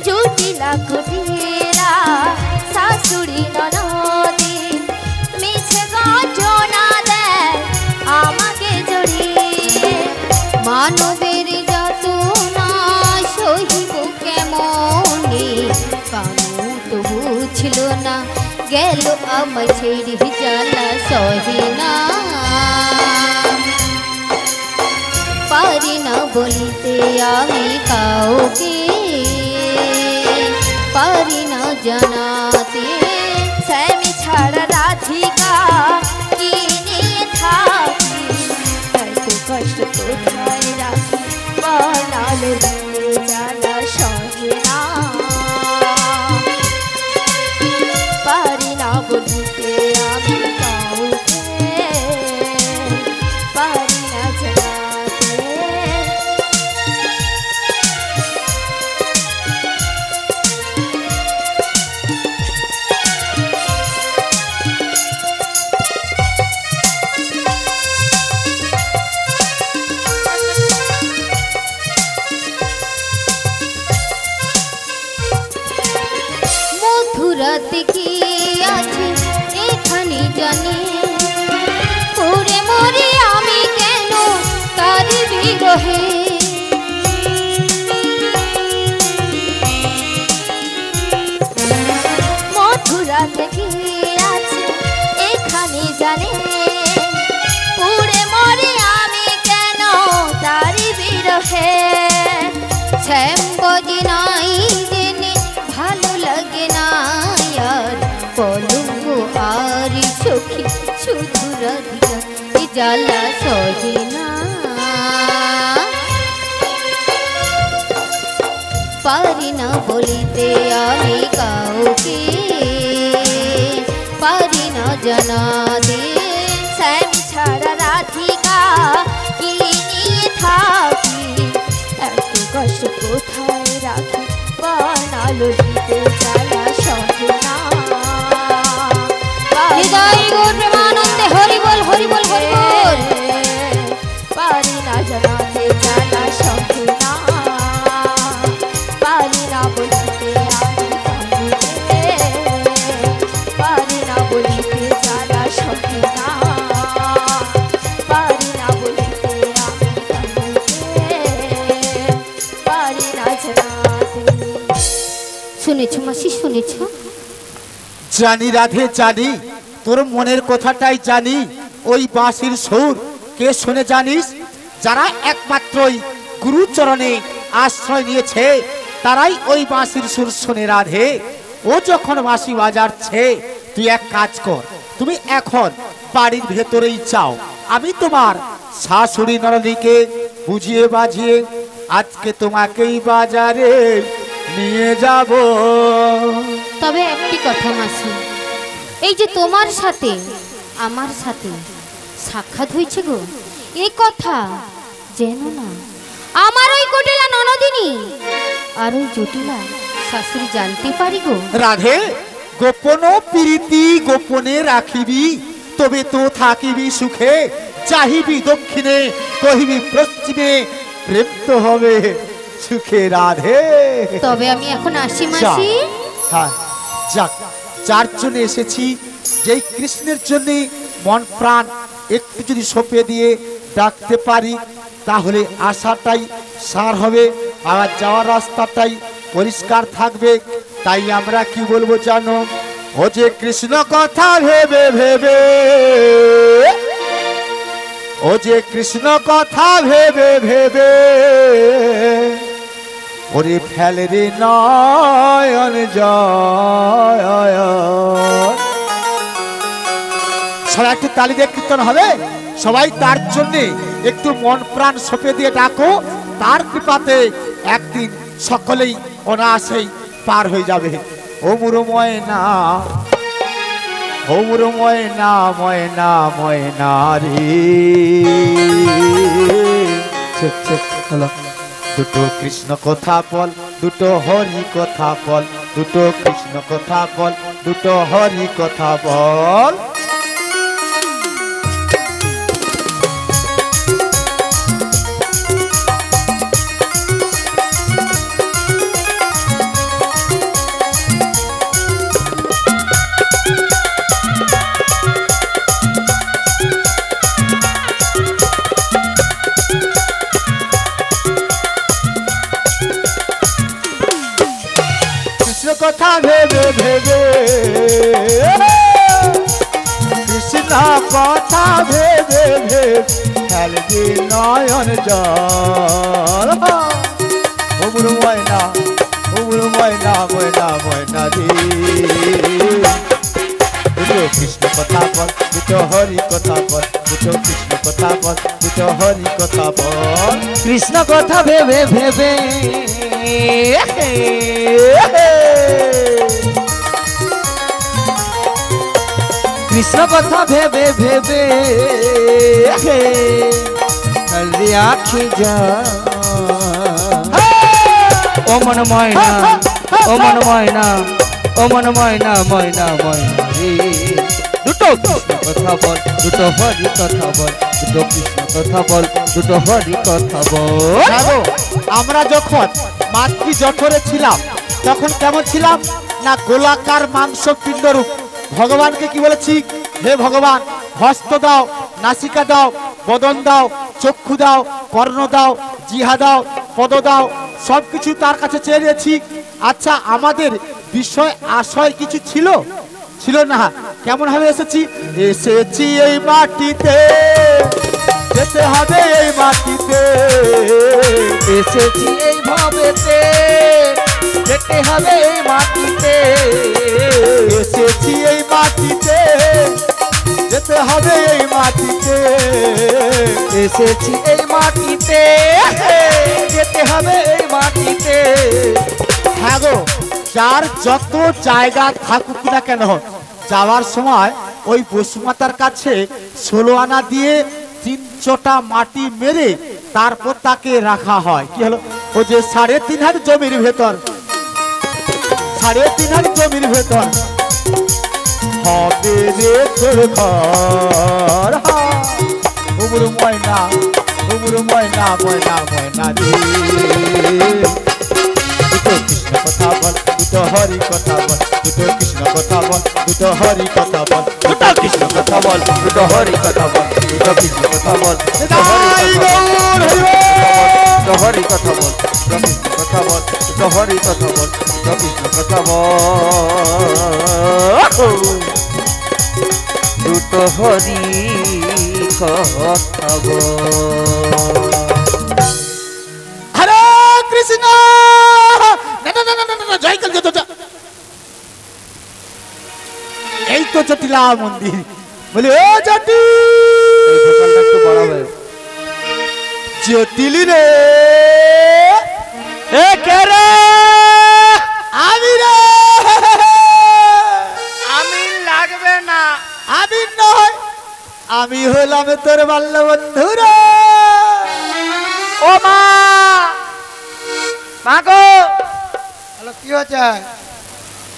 জটিলা কুটিলা শাশুড়ি ননদি মিছে গঞ্জনা দে আমাকে জড়িয়ে। মানবের যাতনা সহিব কেমনে কানু তো বুঝল না গেল আমায় ছেড়ে জ্বালা সহে না। পারি না বলিতে আমি কাউকে পারি না জানাতে স্বামী ছাড়া রাধিকা কি নিয়ে থাকি এত কষ্ট কোথায় রাখি বানালো জ্বালা সহে না। পারি না বলিতে আমি কাউকে পারি না জানাতে। মধুরাতে কি আছে এখানে জানি পুরে মরে আমি কেন তার বিরহে। মধুরাতে কি আছে এখানে জানি পুরে মরে আমি কেন তার বিরহে। শ্যাম বজি নাই জেনে ভালো লাগে না আর কলঙ্ক আর সখী শুধু রাধিকা এ জ্বালা সহে না। পারি না বলিতে আমি কাউকে পারি না জানাতে শ্যাম ছাড়া রাধিকা কি নিয়ে থাকি এত কষ্ট কোথায় রাখি বানালো দিতে জ্বালা সহে না। হৃদয় গৌর প্রেমানন্দে হরি বল হরি বল হরি বল। পারি না জানাতে জ্বালা সহে না। পারি না বলিতে আমি কাউকে পারি না বলিতে জ্বালা সহে না। পারি না বলিতে আমি কাউকে পারি না জানাতে। শুনেছো মাসি শুনেছো? জানি রাধে জানি তোর মনের কথাটাই জানি। ওই বাঁশির সুর কে শুনে জানিস? যারা একমাত্রই গুরুচরণে আশ্রয় নিয়েছে তারাই ওই বাঁশির সুর শুনে রাধে। ও যখন বাঁশি বাজাচ্ছে তুই এক কাজ কর, তুমি এখন বাড়ির ভেতরেই যাও। আমি তোমার শাশুড়ি নরদিকে বুঝিয়ে বাজিয়ে আজকে তোমাকেই বাজারে নিয়ে যাব। তবে একটি কথা মাসি, এই যে তোমার সাথে আমার সাথে সাক্ষাৎ হয়েছে গো, এই কথা যেন না আমার ওই কুটিলা ননদিনী আর ওই জটিলা শাশুড়ি জানতে পারি গো। রাধে, গোপন প্রীতি গোপনে রাখিবি তবে তো থাকিবি সুখে। চাহিবি দক্ষিণে কহিবি পশ্চিমে, প্রেম তো হবে সুখে রাধে। তবে আমি এখন আসি মাসি। হ্যাঁ যাক, যার জন্য এসেছি, যেই কৃষ্ণের জন্য মন প্রাণ একটু যদি সঁপে দিয়ে ডাকতে পারি তাহলে আশাটাই সার হবে, আর যাওয়ার রাস্তাটাই পরিষ্কার থাকবে। তাই আমরা কি বলবো জানো? ও যে কৃষ্ণ কথা ভেবে ভেবে, ও যে কৃষ্ণ কথা ভেবে ভেবে, ওরে ফেলে রে নয়ন জয়। সবাই একটু তালি দিয়ে কীর্তন হবে, সবাই তার জন্য একটু মন প্রাণ সঁপে দিয়ে ডাকো। তার কৃপাতে একদিন সকলেই অনায়াসেই পার হয়ে যাবে। ও মুরু ময়না, ও মুরু ময়না, ময়না ময়না রে। দুটো কৃষ্ণ কথা বল দুটো হরি কথা বল, দুটো কৃষ্ণ কথা বল, দুটো হরি কথা বল। কথা ভেবে ভেবে কৃষ্ণ কথা ভেবে ভেবে ফেলবি নয়ন জল। উমরু ময়না ময়না ময়না রে, দুটো কৃষ্ণ কথা বল, দুটো হরি কথা বল, দুটো কৃষ্ণ কথা বল, দুটো হরি কথা বল। কৃষ্ণ কথা ভেবে ভেবে কৃষ্ণ কথা ভেবে ভেবে আখি যা। ও মন ময়না, ও মন ময়না, ও মন ময়না ময়না ময়না রে, দুটো কৃষ্ণ কথা বল, দুটো হরি কথা বল, দুটো কৃষ্ণ কথা বল, দুটো হরি কথা বল। আমরা যখন মাতৃ জঠরে ছিলাম তখন কেমন ছিলাম না, গোলাকার মাংস পিণ্ডরূপ। ভগবানকে কি বলেছি, হে ভগবান হস্ত দাও, নাসিকা দাও, বদন দাও, চক্ষু দাও, কর্ণ দাও, জিহা দাও, পদ দাও, সব কিছু তার কাছে চেয়েছি। আচ্ছা আমাদের বিষয় আশয় কিছু ছিল? ছিল না। কেমন ভাবে এসেছি, এসেছি এই মাটিতে, যেতে হবে এই মাটিতে, এসেছি এই ভাবেতে, যেতে হবে এই মাটিতে, এসেছি এই মাটিতে, যেতে হবে এই মাটিতে, এসেছি এই মাটিতে, যেতে হবে এই মাটিতে। হ্যাঁ গো, যার যত জায়গা থাকুক না কেন, যাওয়ার সময় ওই বসুমাতার কাছে 16 আনা দিয়ে 3 চটা মাটি মেরে তারপর তাকে রাখা হয়। কি হলো, ও যে 3.5 হাত জমির ভেতর, 3.5 হাত জমির ভেতর হবে রে তোর ঘর। উমরু ময়না ময়না ময়না রে, দুটো কৃষ্ণ কথা বল, দুটো হরি কথা বল, দুটো কৃষ্ণ কথা বল, দুটো হরি কথা বল, দুটো কৃষ্ণ কথা বল, দুটো হরি কথা বল, দুটো কৃষ্ণ কথা বল, দুটো হরি কথা বল, দুটো কৃষ্ণ কথা বল, দুটো হরি কথা বল, দুটো কৃষ্ণ কথা বল, দুটো হরি কথা বল। হরে কৃষ্ণ। এই তো জটিলা মন্দির, বলি ও জটি, একটু বাড়াবে। জটিলি রে, এ কে রে? আমি রে। আমি লাগবে না, আমি নয়, আমি হলাম তোর বাল্য বন্ধু রে। ও মা, মা গো, হ্যালো, কি হচ্ছে?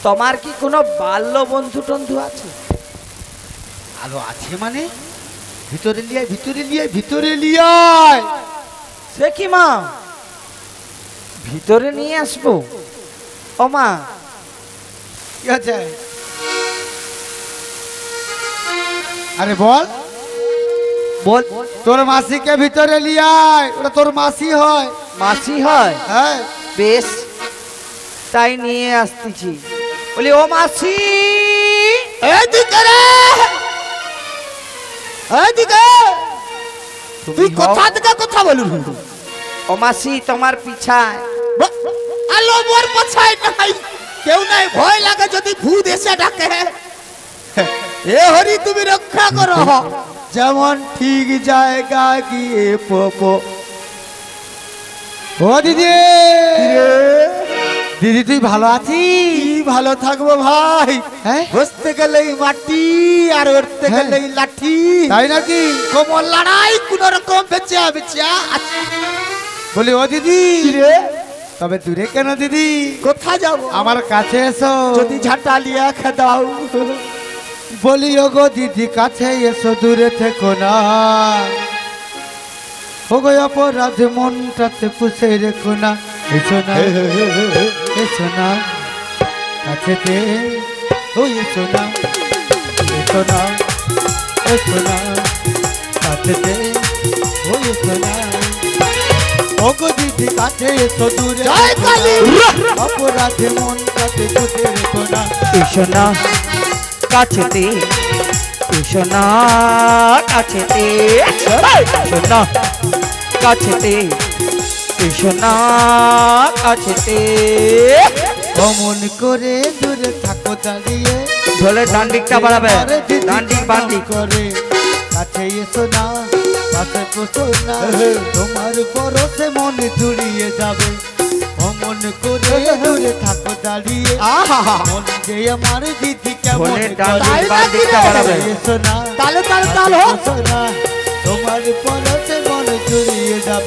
তোমার কি কোনো বাল্য বন্ধু টন্ধু আছে? আলো আছে মানে? ভিতরে লিয়ায়, ভিতরে লিয়ায়, ভিতরে লিয়ায়। সে কি মা, ভিতরে নিয়ে আসবো? ও মা, কি হচ্ছে? আরে বল বল। তোর মাসিকে ভিতরে লিয়ায়, ওটা তোর মাসি হয়। মাসি হয়? হ্যাঁ, বেশ, তাই নিয়ে আসতেছি। বলি ও মাসি, এদিকে রে, এদিকে। তুই কোথা থেকে কথা বলু? ও মাসি তোমার পিছায়। আলো মোর পাছায় নাই, কেউ নাই, ভয় লাগে যদি ভূত এসে ডাকে। এ হরি তুমি রক্ষা করো, যেমন ঠিক জায়গা গিয়ে পোপো। ও দিদি, দিদি তুই ভালো আছিস? ভালো থাকবো ভাই। হ্যাঁ, বসতে গেলেই মাটি আর উঠতে গেলেই লাঠি, তাই নাকি? কোমর লড়াই কোন রকম বেঁচে বেঁচে। বলি ও দিদি রে, তবে দূরে কেন দিদি? কোথায় যাবো? আমার কাছে এসো। যদি ঝাঁটা লিয়া খেদাও। বলি ওগো দিদি কাছে এসো, দূরে থেকো না। ওগো অপরাধ মনটাতে পুষে রেখো না। এসো না, এসো না কাছেতে, ও এসো না, এসো না, এসো না কাছেতে, ও এসো না। ওগো দিদি কাছে এসো, দূরে অপরাধ মনটাতে পুষে রেখো না। এসো না কাছেতে, এসো না কাছেতে, এসো না কাছেতে, এসো না কাছেতে। অমন করে দূরে থাকো দাঁড়িয়ে, ঢোলে ডান্ডিকটা বাড়াবে, ডান্ডিক বান্ডি করে। কাছে এসো না, কাছে বসো না, তোমার পরশে মন জুড়িয়ে যাবে। অমন করে দূরে থাকো দাঁড়িয়ে, মন যে আমার দিদি কেমন করে। এসো না, তালে তালে তাল হোক। এসো না, তোমার পরশে মন জুড়িয়ে যাবে।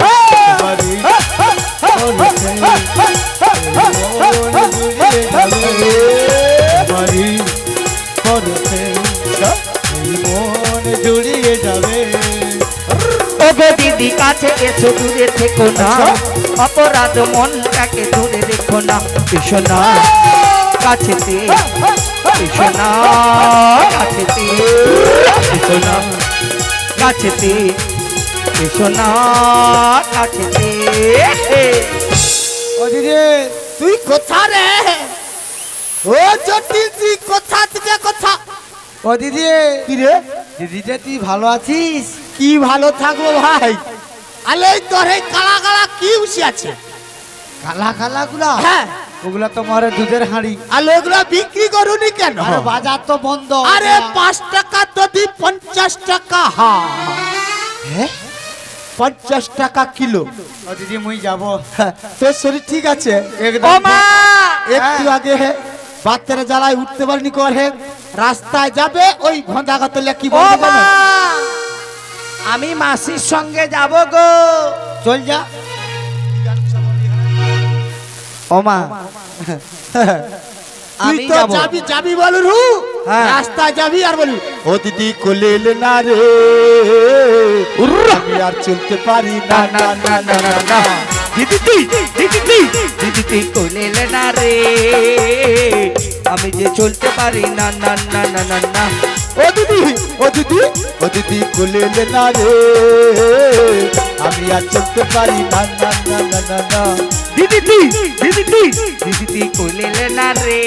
মন জুড়িয়ে যাবে। ওগো দিদি কাছে এসো, দূরে থেকো না, অপরাধ মনটাকে দূরে রেখো না। এসো না কাছেতে, এসো না কাছেতে, এসো না কাছেতে, এসো না কাছেতে। ও দিদি তুই কোথা রে? ও জটিল, তুই কোথা থেকে কোথা? ও দিদি, কি রে? দিদিটা তুই ভালো আছিস? কি ভালো থাকবো ভাই? আলে তোর এই কালা কালা কি উসি আছে? কালা কালা গুলা? হ্যাঁ, ওগুলা তোমার দুধের হাঁড়ি। আলে ওগুলা বিক্রি করুনি কেন? আরে বাজার তো বন্ধ। আরে 5 টাকা যদি 50 টাকা। হ্যাঁ 50 টাকা কিলো। ও দিদি মুই যাবো। তোর শরীর ঠিক আছে? একদম। ও মা, একটু আগে বাচ্চারা জ্বালায় উঠতে পারেনি করে রাস্তায় যাবে, ওই ভোঁদা গাতলে কি বলবো জানো? আমি মাসির সঙ্গে যাব গো। চল যা। ও মা, তুই তো যাবি যাবি বলু, রাস্তায় যাবি আর বলি ও দিদি কোলে এলে না রে, আমি আর চলতে পারি না না না না না। দিদি দিদি কোলে এলে না রে, আমি যে চলতে পারি না না না না না না। ও দিদি, ও দিদি, ও দিদি কোলে এলে না রে, আমি আর চলতে পারি না না না না না না। দিদি দিদি কোলে এলে না রে,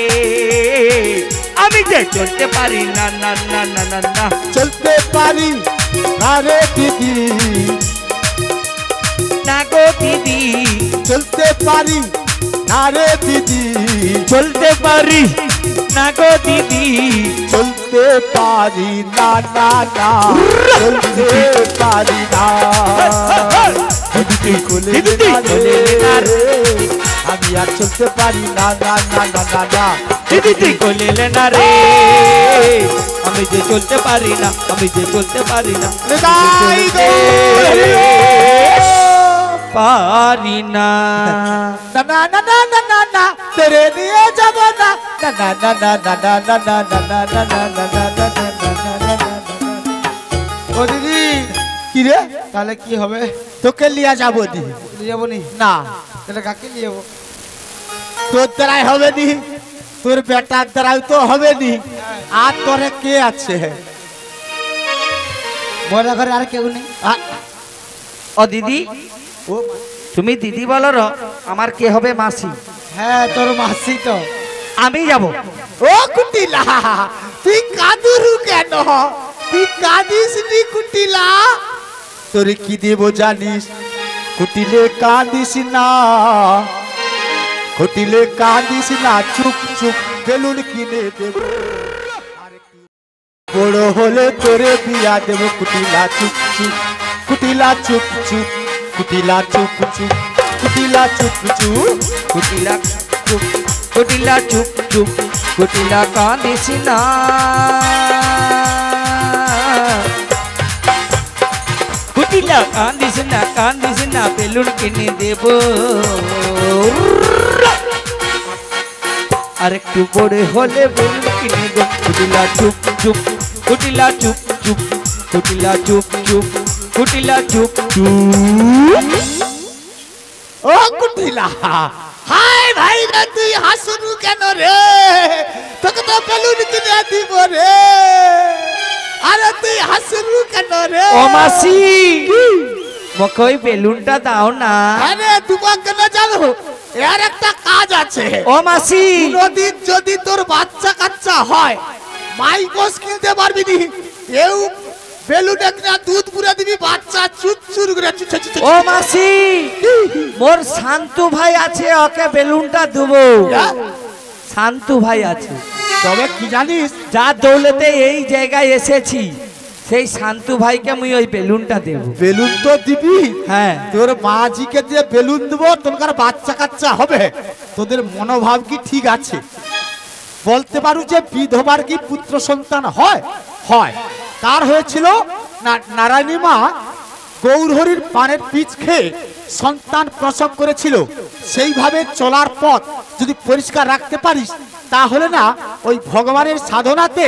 আমি যে চলতে পারি না না না না না না। চলতে পারি না রে দিদি, না গো দিদি, চলতে পারি না রে দিদি, চলতে পারি না গো দিদি, চলতে পারি না না না, চলতে পারি না। দিদি কোলে এলে না রে, আমি আর চলতে পারি না না না না না না। দিদি কোলে এলে না রে, আমি যে চলতে পারি না, আমি যে চলতে পারি না, পারি না না না না না না না না, তেরে নিয়ে যাব না না না না না না না না না না না না না না না না না না। ও দিদি, কি রে? তাহলে কি হবে? তোকে লিয়া যাবো দি? নিয়ে যাবো নি? না, তাহলে কাকে নিয়ে যাবো? তোর দ্বারাই হবে নি, তোর বেটার দ্বারাই তো হবে নি। আর তোরে কে আছে? বড় ঘরে আর কেউ নেই। ও দিদি, ও তুমি দিদি বলো র, আমার কে হবে? মাসি। হ্যাঁ, তোর মাসি তো। আমি যাব। ও কুটিলা, তুই কাঁদুরু কেন? তুই কাঁদিস নি কুটিলা? তোরে কি দেব জানিস? কুটিলে কাঁদিস না, কুটিলে কাঁদিস না, চুপ চুপ বেলুন কিনে দেব। বড় হলে তোরে বিয়া দেব কুটিলা, চুপ চুপ কুটিলা, চুপ চুপ কুটিলা, চুপ চুপ কুটিলা, চুপ চুপ কুটিলা চুপ, কুটিলা চুপ চুপ, কুটিলা কাঁদিস না, কুটিলা কান্দিস না বেলুন কিনে দেব আর একটু বড় হলে বেলুন কিনে দেব কুটিলা চুপ চুপ কুটিলা চুপ চুপ কুটিলা চুপ চুপ কুটিলা চুপ চুপ ও কুটিলা হাই ভাই রে তুই হাসনু কেন রে তোকে তো বেলুন কিনে দিব রে আরে তুই হাসনু কেন রে ও মাসি মকে ওই বেলুনটা দাও না আরে তোমাকে কেন জানো এর একটা কাজ আছে ও মাসি কোনদিন যদি তোর বাচ্চা কাচ্চা হয় মাইকোস কিনতে পারবি নি এও বেলুনে কিনা দুধ পুরা দিবি বাচ্চা চুচুর করে ও মাসি মোর শান্তু ভাই আছে ওকে বেলুনটা দেবো শান্তু ভাই আছে তবে কি জানিস যার দৌলতে এই জায়গায় এসেছি সেই শান্তু ভাইকে আমি ওই বেলুনটা দেব বেলুন তো দিবি হ্যাঁ তোর মাঝিকে যে বেলুন দেবো তোর বাচ্চা কাচ্চা হবে তোদের মনোভাব কি ঠিক আছে বলতে পারু যে বিধবার কি পুত্র সন্তান হয় হয় কার হয়েছিল না নারায়ণী মা গৌরহরির পানের বীজ খেয়ে সন্তান প্রসব করেছিল সেইভাবে চলার পথ যদি পরিষ্কার রাখতে পারিস তাহলে না ওই ভগবানের সাধনাতে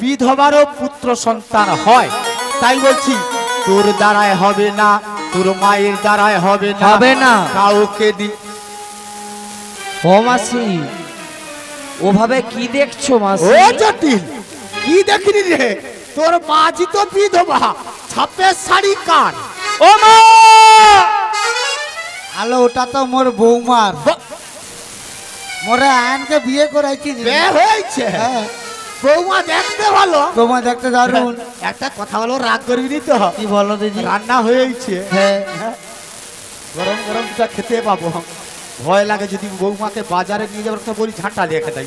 বিধবারও পুত্র সন্তান হয় তাই বলছি তোর দ্বারায় হবে না তোর মায়ের দ্বারায় হবে না হবে না কাউকে দি ও মাসি ওভাবে কি দেখছো মাসি ও জটিল কি দেখিনি রে তোর মাঝি তো বিধবা ছাপে শাড়ি কান ও মা আলো ওটা তো মোর বৌমার মোরে আয়নকে বিয়ে করাইছি বে হয়েছে হ্যাঁ বৌমা দেখতে ভালো বৌমা দেখতে দারুন একটা কথা বলো রাগ করবি নি তো কি বলো দিদি রান্না হয়েছে হ্যাঁ গরম গরম দুটা খেতে পাবো ভয় লাগে যদি বৌমাকে বাজারে নিয়ে যাবার কথা বলি ঝাঁটা দিয়ে খেতে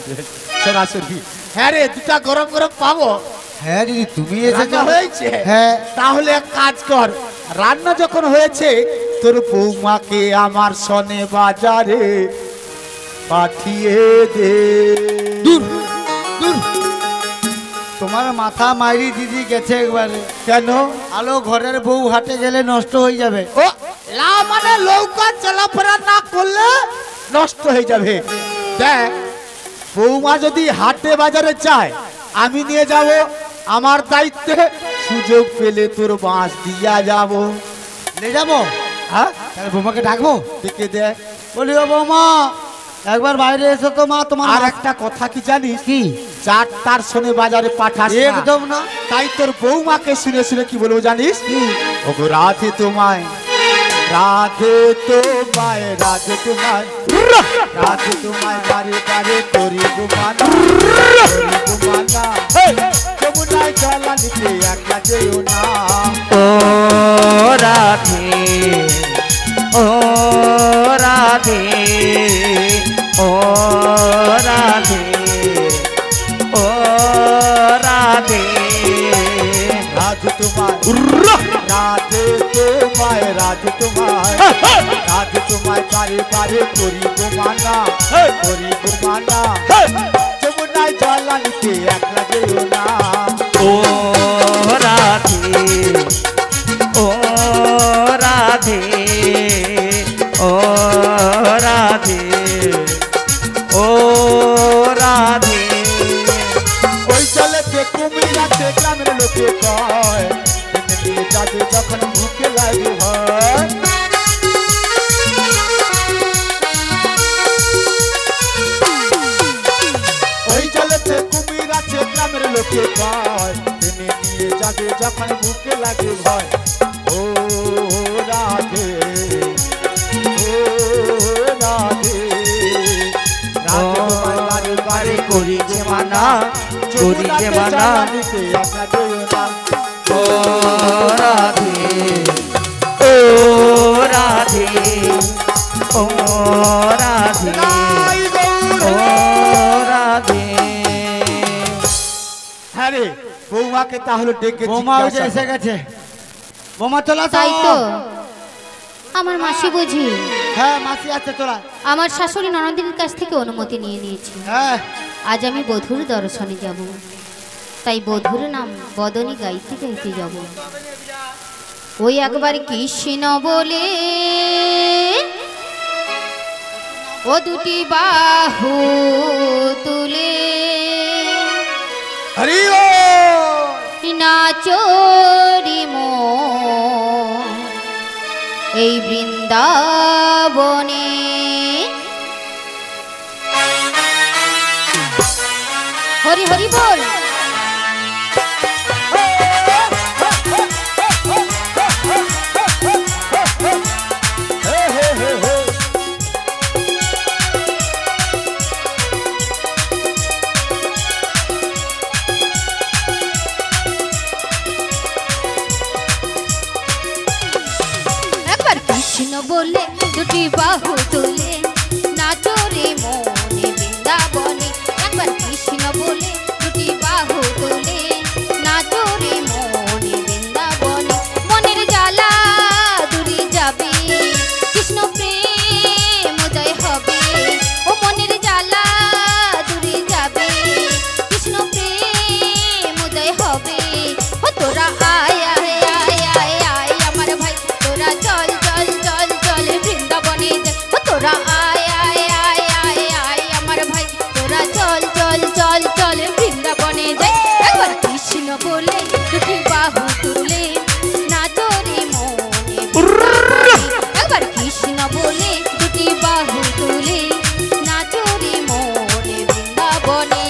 সরাসরি হ্যাঁ রে দুটা গরম গরম পাবো হ্যাঁ দিদি তুমি এসেছো রান্না হয়েছে হ্যাঁ তাহলে এক কাজ কর রান্না যখন হয়েছে তোর বৌমাকে আমার সনে বাজারে পাঠিয়ে দে দূর দূর তোমার মাথা মাইরি দিদি গেছে একবারে কেন আলো ঘরের বউ হাটে গেলে নষ্ট হয়ে যাবে ও লা মানে লৌকা চলাফেরা না করলে নষ্ট হয়ে যাবে দেখ বৌমা যদি হাটে বাজারে যায় আমি নিয়ে যাব আমার দায়িত্বে সুযোগ পেলে তোর বাঁশ দিয়া যাব নিয়ে যাবো হ্যাঁ তাহলে বৌমাকে ডাকবো দেখে দেখ বলি ও বৌমা একবার বাইরে এসো তো মা তোমার আর একটা কথা কি জানিস কি চারটার শনি বাজারে পাঠাস না। একদম না তাই তোর বৌমাকে শুনে শুনে কি বলবো জানিস ওগো রাধে তোমায় রাধে তোমায় রাধে তোমায় রাধে তোমায় বারে বারে করি গুমানা যমুনায় জলা নিতে একলা যেও না ও রাধে ও রাধে ও রাধে ও রাধে রাধে তোমায় রাধে তোমায় রাধে তোমায় রাধে তোমায় বারে বারে করি গুমানা যমুনায় জলা নিতে একলা যেও না ও রাধে ও রাধে ও রাধে ও রাধে ওই জলেতে কুমির আছে গ্রামের লোকে কয় নিয়ে যাবে যখন ভুকে লাগে হয় ওই জলেতে কুমির আছে গ্রামের লোকে কয় নিয়ে যাবে যখন ভুকে লাগে ভয় ও রাধে ও রাধে ও বারে বারে করি যে মানা করি যে মানা ও রাধে ও রাধে ও রাধে ও রাধে হ্যাঁ রে বৌমাকে তাহলে ডেকে বৌমা ওই যে এসে গেছে বৌমা চলা তাই তো আমার মাসি বুঝি হ্যাঁ মাসি আছে তোরা আমার শাশুড়ি ননদিনীর কাছ থেকে অনুমতি নিয়ে নিয়েছি হ্যাঁ আজ আমি বধূর দর্শনে যাব তাই বধূর নাম বদনী গাইতে গাইতে যাব ওই একবার কৃষ্ণ বলে ও দুটি বাহু তুলে হরি নাচরি মন এই বৃন্দাবনে। হরি হরি বল। কৃষ্ণ বলে দুটি বাহু তুলে নাচো রে মনে বৃন্দাবনে। একবার কৃষ্ণ বলে দুটি বাহু তুলে নাচো রে মনে বৃন্দাবনে। মনের জ্বালা দূরে যাবে কৃষ্ণ প্রেম উদয় হবে। ও মনের জ্বালা দূরে যাবে কৃষ্ণ প্রেম উদয় হবে। ও তোরা আয় আয় আয় আয় আয় আমার ভাই তোরা চল তোরা আয় আয় আয় আয় আয় আমার ভাই তোরা চল চল চল চল বৃন্দাবনে যাই। একবার কৃষ্ণ বলে দুটি বাহু তুলে নাচো রে মনে বৃন্দাবনে। একবার কৃষ্ণ বলে দুটি বাহু তুলে নাচো রে মনে বৃন্দাবনে।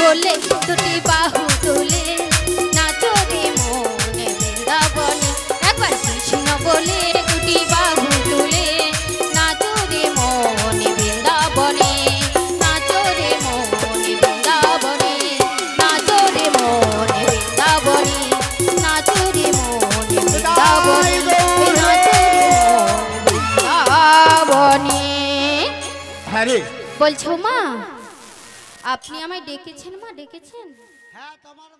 বলে দুটি বাহু তুলে নাচো রে মনে বৃন্দাবনে। একবার কৃষ্ণ বলে দুটি বাহু তুলে নাচো রে মনে বৃন্দাবনে। নাচো রে মনে বৃন্দাবনে নাচো রে মনে বৃন্দাবনে নাচো রে মনে বৃন্দাবনে নাচো রে বৃন্দাবনে। হ্যাঁ বলছো মা আপনি আমায় ডেকেছেন মা ডেকেছেন? হ্যাঁ তোমার